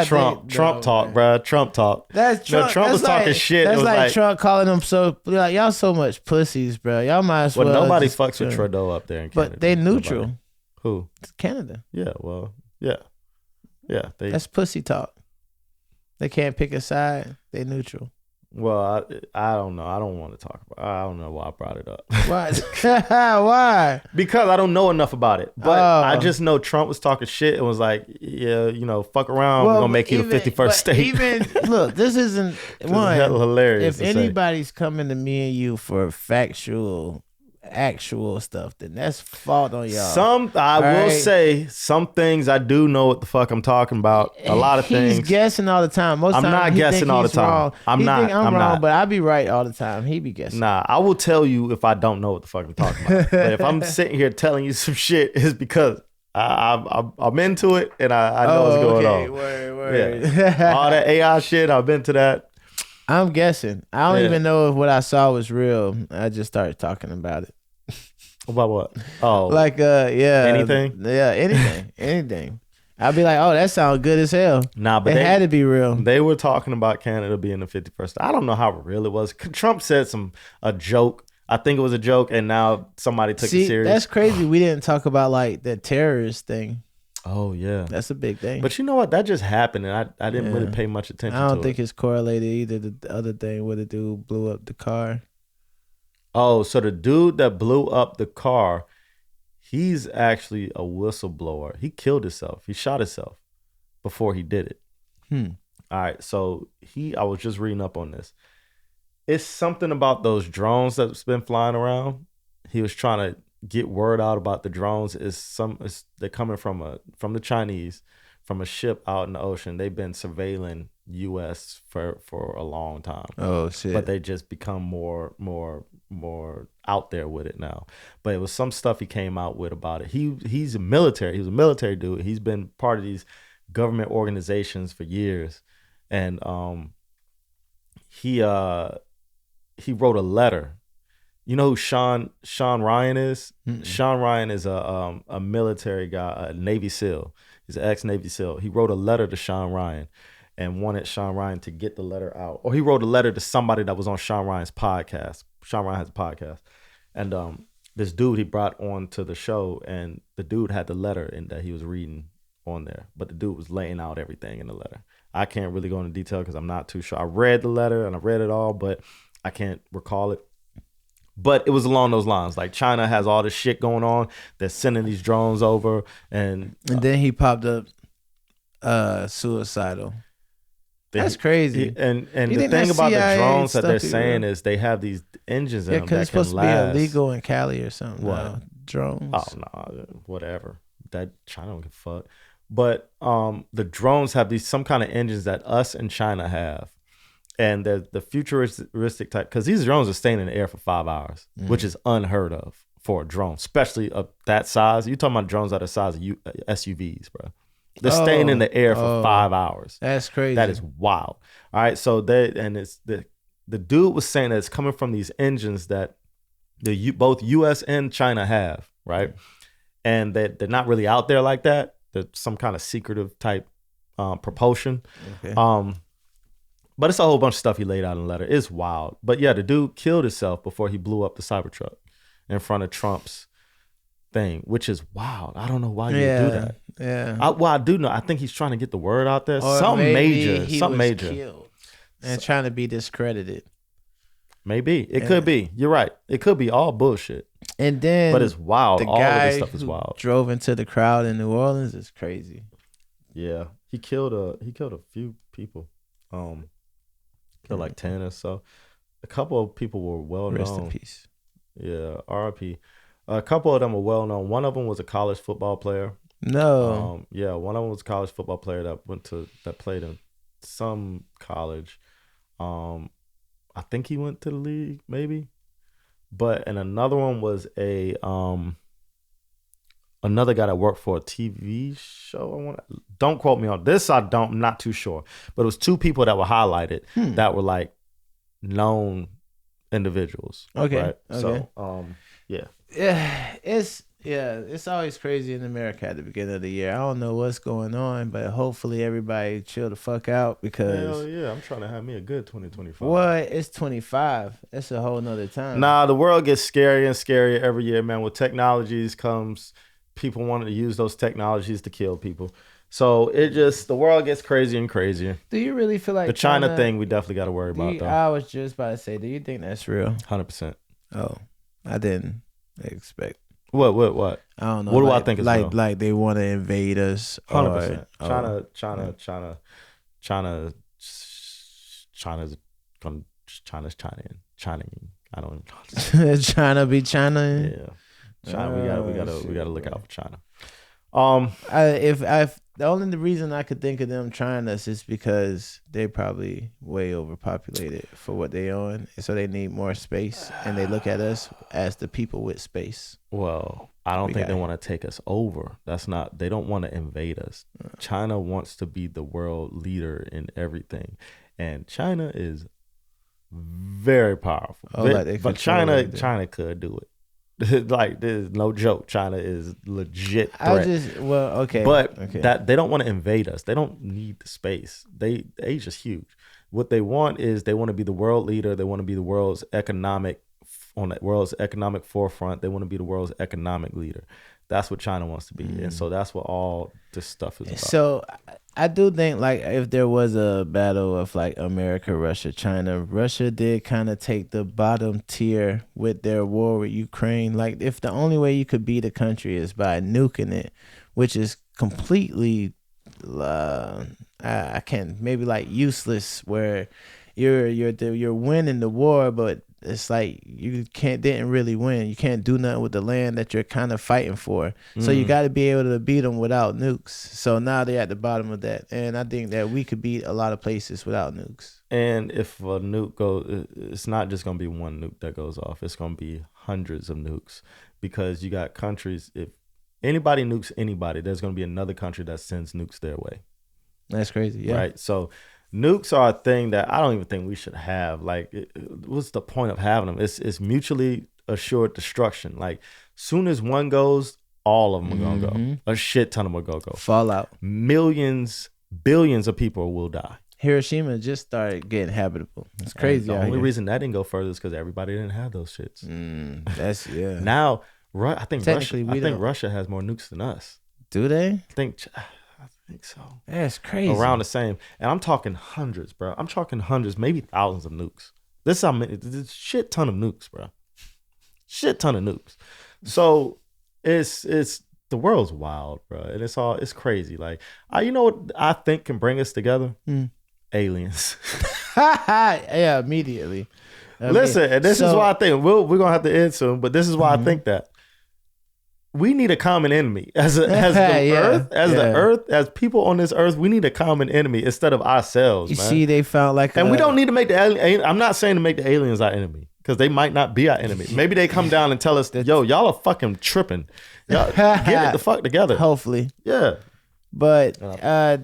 Trump talk, bro. Trump talk. That's Trump. Trump was talking shit. That's like Trump calling them y'all so much pussies, bro. Y'all might as well. Well, nobody fucks with Trudeau up there in Canada. But they neutral. Nobody. Who? It's Canada. Yeah. Well. Yeah. Yeah. That's pussy talk. They can't pick a side. They neutral. Well, I don't know. I don't want to talk about it. I don't know why I brought it up. Why? Why? Because I don't know enough about it. But I just know Trump was talking shit and was like, yeah, fuck around. We're going to make you the 51st state. Look, this isn't one. Hilarious. If anybody's coming to me and you for actual stuff, then that's fault on y'all. I will say some things I do know what the fuck I'm talking about. A lot of things. He's guessing all the time. Most I'm time not guessing all the time. Wrong. I'm wrong, not. But I be right all the time. He be guessing. Nah, I will tell you if I don't know what the fuck I'm talking about. But if I'm sitting here telling you some shit, it's because I'm into it and I know what's going on. Word. Yeah. All that AI shit, I've been to that. I'm guessing. I don't even know if what I saw was real. I just started talking about it. About what? Oh, like anything? Yeah, anything. I'd be like, oh, that sounds good as hell. Nah, but it had to be real. They were talking about Canada being the 51st. I don't know how real it was. Trump said a joke. I think it was a joke, and now somebody took it serious. That's crazy. We didn't talk about like the terrorist thing. Oh yeah, that's a big thing. But you know what? That just happened, and I didn't really pay much attention. I don't think it's correlated either. The other thing where the dude blew up the car. Oh, so the dude that blew up the car, he's actually a whistleblower. He killed himself. He shot himself before he did it. All right, so I was just reading up on this. It's something about those drones that's been flying around. He was trying to get word out about the drones. They're coming from the Chinese, from a ship out in the ocean. They've been surveilling U.S. for a long time. Oh shit! But they just become more out there with it now. But it was some stuff he came out with about it. He's a military. He was a military dude. He's been part of these government organizations for years, and he wrote a letter. You know who Sean Ryan is? Mm-mm. Sean Ryan is a military guy, a Navy SEAL. He's an ex-Navy SEAL. He wrote a letter to Sean Ryan and wanted Sean Ryan to get the letter out. Or he wrote a letter to somebody that was on Sean Ryan's podcast. Sean Ryan has a podcast. And this dude he brought on to the show, and the dude had the letter in that he was reading on there. But the dude was laying out everything in the letter. I can't really go into detail because I'm not too sure. I read the letter and I read it all, but I can't recall it. But it was along those lines. Like, China has all this shit going on. They're sending these drones over. And then he popped up suicidal. That's crazy. And the thing about the drones that they're saying is they have these engines in them that can last. It's supposed to be illegal in Cali or something. What? No, drones. Oh, no. Whatever. That China don't give a fuck. But the drones have some kind of engines that us and China have. And the futuristic type, because these drones are staying in the air for 5 hours, which is unheard of for a drone, especially of that size. You're talking about drones that are the size of SUVs, bro. They're staying in the air for 5 hours. That's crazy. That is wild. All right, so it's the dude was saying that it's coming from these engines that both U.S. and China have, right? And that they're not really out there like that. They're some kind of secretive type propulsion. Okay. But it's a whole bunch of stuff he laid out in the letter. It's wild. But yeah, the dude killed himself before he blew up the Cybertruck in front of Trump's thing, which is wild. I don't know why you would do that. Yeah. I do know. I think he's trying to get the word out there. Or Something maybe major. Something major. Killed and trying to be discredited. Maybe. It could be. You're right. It could be all bullshit. And then but it's wild. All of this stuff is wild. Drove into the crowd in New Orleans is crazy. Yeah. He killed a few people. Killed like 10 or so. A couple of people were well known. Rest in peace. Yeah, R.I.P. A couple of them were well known. One of them was a college football player. No. Yeah, one of them was a college football player that played in some college. I think he went to the league, maybe. And another one was another guy that worked for a TV show. Don't quote me on this. I'm not too sure. But it was two people that were highlighted that were like known individuals. Okay. Right? Okay. So yeah. It's always crazy in America at the beginning of the year. I don't know what's going on, but hopefully everybody chill the fuck out because hell yeah, I'm trying to have me a good 2025. What? It's 25. It's a whole nother time. Nah, the world gets scarier and scarier every year, man. With technologies comes people wanting to use those technologies to kill people. So the world gets crazier and crazier. Do you really feel like the China thing we definitely got to worry about though? I was just about to say, do you think that's real? 100%. Oh, I didn't expect. What? I don't know. What do I think is real? Like they want to invade us. 100%. China's China. I don't know. China be China. Yeah. China. We gotta look out for China. The only reason I could think of them trying us is because they probably way overpopulated for what they own, and so they need more space, and they look at us as the people with space. Well, I don't think they want to take us over. They don't want to invade us. China wants to be the world leader in everything, and China is very powerful. But China could do it. Like, there's no joke. China is legit threat. That they don't want to invade us. They don't need the space. Asia's huge. What they want is they want to be the world leader. They want to be the world's economic forefront. They want to be the world's economic leader. That's what China wants to be. And so that's what all this stuff is about. So I do think, like, if there was a battle of like America, Russia, China, Russia did kind of take the bottom tier with their war with Ukraine. Like, if the only way you could beat a country is by nuking it, which is completely I can't, maybe like useless, where you're winning the war, but it's like you didn't really win. You can't do nothing with the land that you're kind of fighting for. So you got to be able to beat them without nukes. So now they're at the bottom of that, and I think that we could beat a lot of places without nukes. And if a nuke goes, it's not just gonna be one nuke that goes off. It's gonna be hundreds of nukes, because you got countries. If anybody nukes anybody, there's gonna be another country that sends nukes their way. That's crazy. Yeah. Right. So nukes are a thing that I don't even think we should have. Like, what's the point of having them? It's mutually assured destruction. Like, soon as one goes, all of them are gonna go. A shit ton of them are gonna go. Fallout. Millions, billions of people will die. Hiroshima just started getting habitable. It's crazy. And the only reason that didn't go further is because everybody didn't have those shits. Now, I think Russia has more nukes than us. Do they? I think so. That's crazy. Around the same. And I'm talking hundreds, bro. I'm talking hundreds, maybe thousands of nukes. This is how many. It's a shit ton of nukes, bro. Shit ton of nukes. So it's the world's wild, bro. And it's crazy. Like, you know what I think can bring us together? Aliens. Yeah, immediately. Listen, and this is why I think we're gonna have to end soon, but this is why I think that we need a common enemy as the earth, as people on this earth. We need a common enemy instead of ourselves. You see, they found and we don't need to make the alien. I'm not saying to make the aliens our enemy, because they might not be our enemy. Maybe they come down and tell us, "Yo, y'all are fucking tripping. Y'all get it the fuck together." Hopefully, yeah. But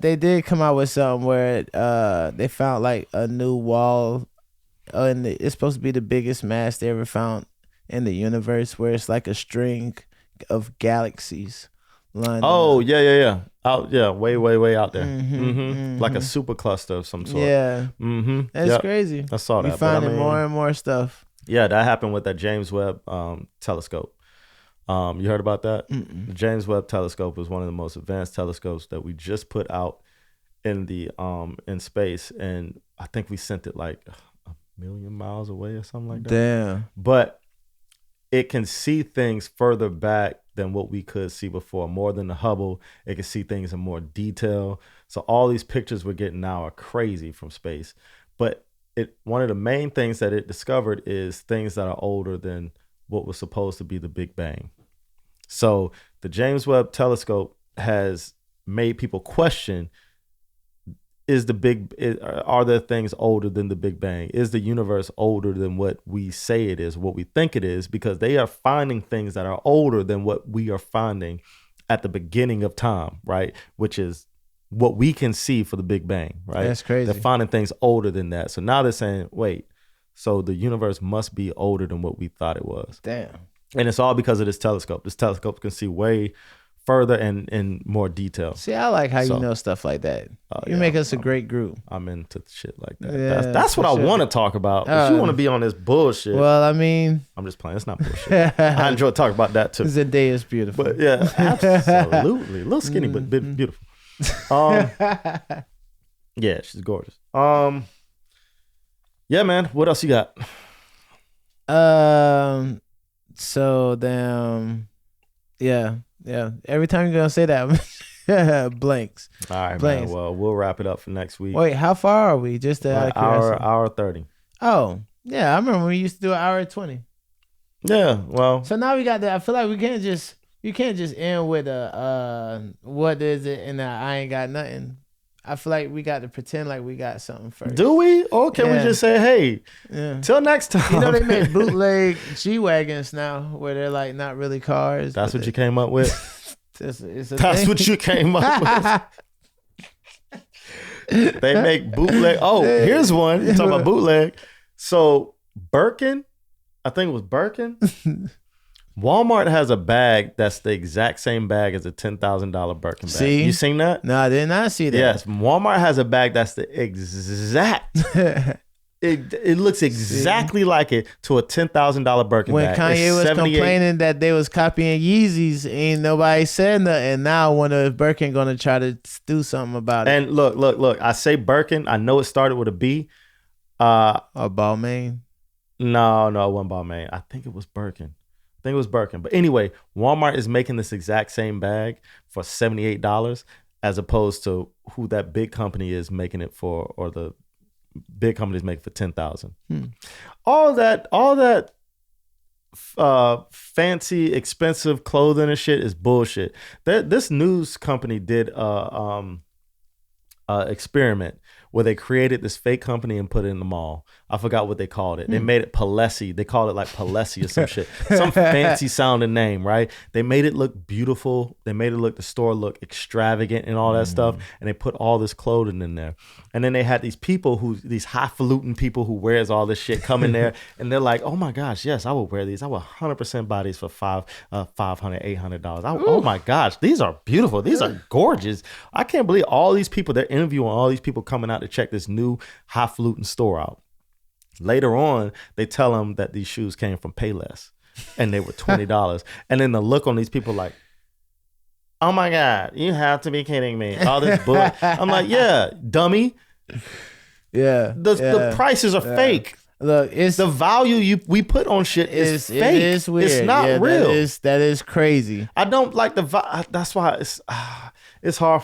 they did come out with something where they found like a new wall, and it's supposed to be the biggest mass they ever found in the universe, where it's like a string of galaxies, lined Oh, up. yeah. Out, yeah, way out there. Like a Mm-hmm. super cluster of some sort. Yeah, that's Yep. crazy. I saw We that. But I finding more mean, and more stuff. yeah, that happened with that James Webb telescope. You heard about that? Mm-mm. The James Webb telescope is one of the most advanced telescopes that we just put out in the in space, and I think we sent it like 1,000,000 miles away or something like that. Damn. But it can see things further back than what we could see before, more than the Hubble. It can see things in more detail. So all these pictures we're getting now are crazy from space. But one of the main things that it discovered is things that are older than what was supposed to be the Big Bang. So the James Webb telescope has made people question, are there things older than the Big Bang? Is the universe older than what we say it is, what we think it is? Because they are finding things that are older than what we are finding at the beginning of time, right? Which is what we can see for the Big Bang, right? That's crazy. They're finding things older than that. So now they're saying, wait, so the universe must be older than what we thought it was. Damn. And it's all because of this telescope. This telescope can see way further and in more detail. See, I like how you know stuff like that. You make us a great group. I'm into shit like that. Yeah, that's what I want to talk about. But you want to be on this bullshit. Well, I mean, I'm just playing. It's not bullshit. I enjoy talking about that too. Zendaya is beautiful. But yeah, absolutely. A little skinny, but beautiful. Yeah, she's gorgeous. Yeah, man. What else you got? So damn. Yeah. Every time you're gonna say that, blanks. All right, blanks. man. Well, we'll wrap it up for next week. Wait, how far are we? Just out of curiosity. hour 30. Oh, yeah. I remember we used to do an hour 20. Yeah. Well. So now we got that. I feel like you can't just end with a what is it and I ain't got nothing. I feel like we got to pretend like we got something first. Do we? Or can we just say, hey, till next time? You know, they make bootleg G-Wagons now where they're like not really cars. That's what you came up with? That's thing. What you came up with? They make bootleg. Oh, here's one. You're talking about bootleg. So Birkin, I think it was Birkin. Walmart has a bag that's the exact same bag as a $10,000 Birkin bag. See? You seen that? No, I did not see that. Yes, Walmart has a bag that's the exact. It looks exactly like it to a $10,000 Birkin bag. When Kanye was complaining that they was copying Yeezys, ain't nobody said nothing. And now one of Birkin gonna try to do something about it. And look. I say Birkin. I know it started with a B. Or Balmain? No, it wasn't Balmain. I think it was Birkin. But anyway, Walmart is making this exact same bag for $78 as opposed to who that big company is making it for, or the big companies make it for $10,000. All that fancy, expensive clothing and shit is bullshit. This news company did experiment where they created this fake company and put it in the mall. I forgot what they called it. They made it Palessi. They called it like Palessi or some shit. Some fancy sounding name, right? They made it look beautiful. They made the store look extravagant and all that stuff. And they put all this clothing in there. And then they had these highfalutin people who wears all this shit come in there. And they're like, oh my gosh, yes, I would wear these. I would 100% buy these for $500, $800. Oh my gosh, these are beautiful. These are gorgeous. I can't believe all these people, they're interviewing all these people coming out to check this new highfalutin store out. Later on, they tell them that these shoes came from Payless and they were $20. And then the look on these people like, oh my God, you have to be kidding me. All this book. I'm like, yeah, dummy. Yeah. The prices are fake. Look, it's the value we put on shit is fake. It is weird. It's not real. That is crazy. I don't like that's why it's hard.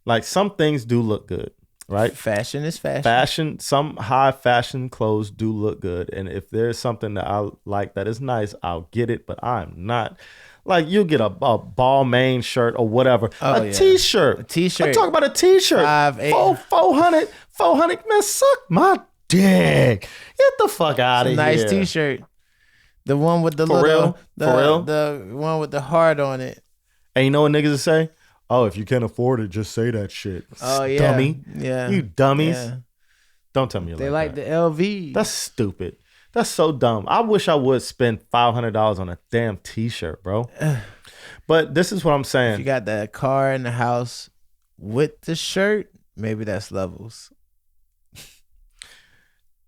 Like some things do look good. Right? Fashion is fashion. Some high fashion clothes do look good. And if there's something that I like that is nice, I'll get it. But I'm not like, you'll get a Balmain shirt or whatever. T-shirt. A t-shirt. I'm talking about a t-shirt. 400. Man, suck my dick. Get the fuck out of here. Nice t-shirt. The one with the For real? the one with the heart on it. And you know what niggas will say? Oh, if you can't afford it, just say that shit. Oh, yeah. Dummy. Yeah. You dummies. Yeah. Don't tell me they like that. the LV. That's stupid. That's so dumb. I wish I would spend $500 on a damn t-shirt, bro. But this is what I'm If you saying. got that car in the house with the shirt, maybe that's levels.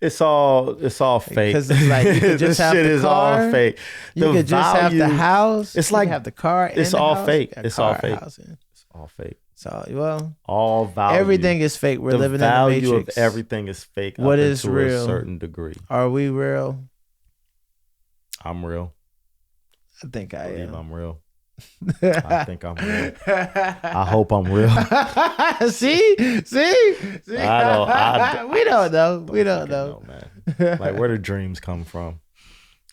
It's all fake. Because it's like you could just this have shit the is car. all fake. You The could just have the value- house. It's you like- could have the car. And it's the all house. fake. Got It's car, all fake. house, and- It's all fake. So well, All value. everything is fake. We're the living in the value matrix. of everything is fake. What up is into real? A certain degree. Are we real? I'm real. I think I Believe am. I'm real. I think I'm real. I hope I'm real. See. I we don't know. We don't Don't fucking know. man. Like, where do dreams come from?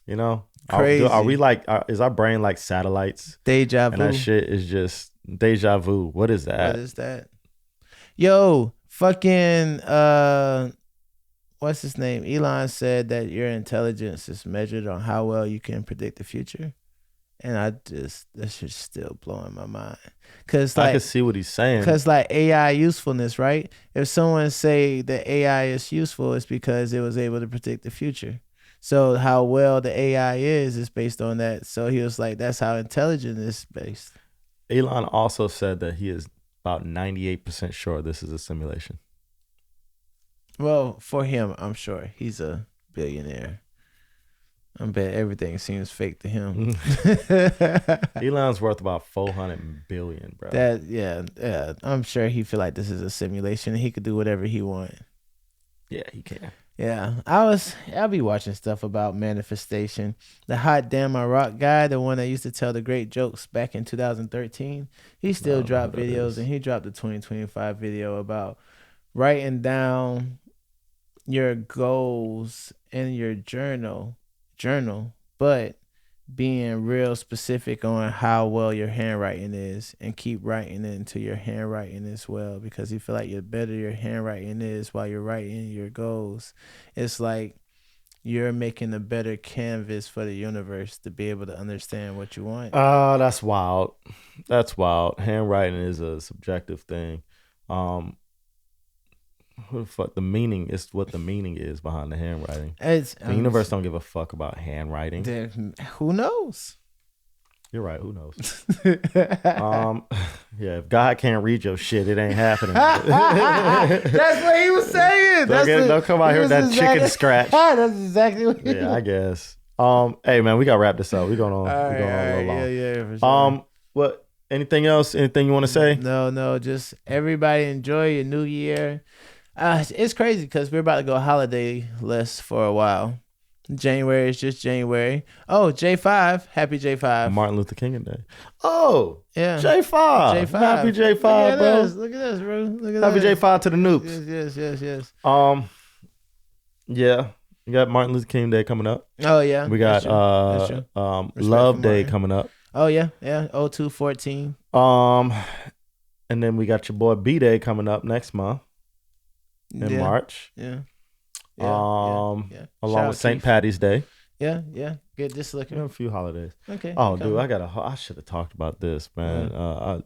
You know, Crazy. Are we like? Is our brain like satellites? Deja And vu. that shit is just deja vu. What is that? What is that? Yo, fucking what's his name? Elon said that your intelligence is measured on how well you can predict the future. And that shit's still blowing my mind. Cause I like, can see what he's saying. cause like AI usefulness, right? If someone say that AI is useful, it's because it was able to predict the future. So how well the AI is based on that. So he was like, that's how intelligent it's based. Elon also said that he is about 98% sure this is a simulation. Well, for him, I'm sure he's a billionaire. I bet everything seems fake to him. Elon's worth about 400 billion, bro. Yeah. I'm sure he feel like this is a simulation and he could do whatever he want. Yeah, he can. Yeah, I'll be watching stuff about manifestation. The Hot Damn I Rock guy, the one that used to tell the great jokes back in 2013, he still dropped videos, and he dropped the 2025 video about writing down your goals in your journal, but being real specific on how well your handwriting is, and keep writing into your handwriting as well, because you feel like the better your handwriting is while you're writing your goals, it's like you're making a better canvas for the universe to be able to understand what you want. Oh, that's wild. That's wild. Handwriting is a subjective thing. Who the fuck? The meaning is what the meaning is behind the handwriting. It's The universe don't give a fuck about handwriting. Who knows? You're right. Who knows? Yeah. If God can't read your shit, it ain't happening. That's what he was saying. Don't come out here with that chicken scratch. That's exactly what he Yeah, I guess. Hey man, we gotta wrap this up. We're going on. We're going on a little long. Yeah, for sure. What? Anything else? Anything you want to say? No, just everybody enjoy your new year. It's crazy because we're about to go holiday-less for a while. January is just January. Oh, J5. Happy J5. Martin Luther King Day. Oh, Yeah. J5. Happy J5, bro. Look at this, bro. Look at Happy that. J5 to the Noops. Yes. Yeah. You got Martin Luther King Day coming up. Oh, yeah. We got That's true. Love for Day Martin. coming up. Oh, yeah. 0214. And then we got your boy B Day coming up next month in March. Yeah. Along Shout with out St. Keith. Patty's Day. Yeah. Good. Just We looking. have a few holidays. Okay. Oh, come dude, on. I should have talked about this, man.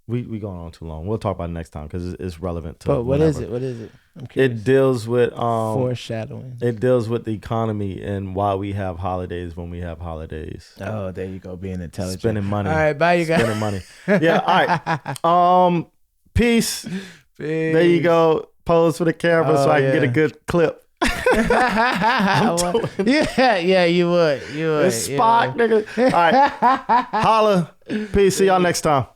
We going on too long. We'll talk about it next time because it's relevant to. But what is whenever. it? I'm curious. It deals with Foreshadowing. It deals with the economy and why we have holidays when we have holidays. Oh, there you go, being intelligent. Spending money. All right, bye, you guys. Spending money. Yeah. All right. Peace. There you go. Pose for the camera so I can get a good clip. Yeah, you would. It's Spock, nigga. All right. Holla. Peace. See y'all next time.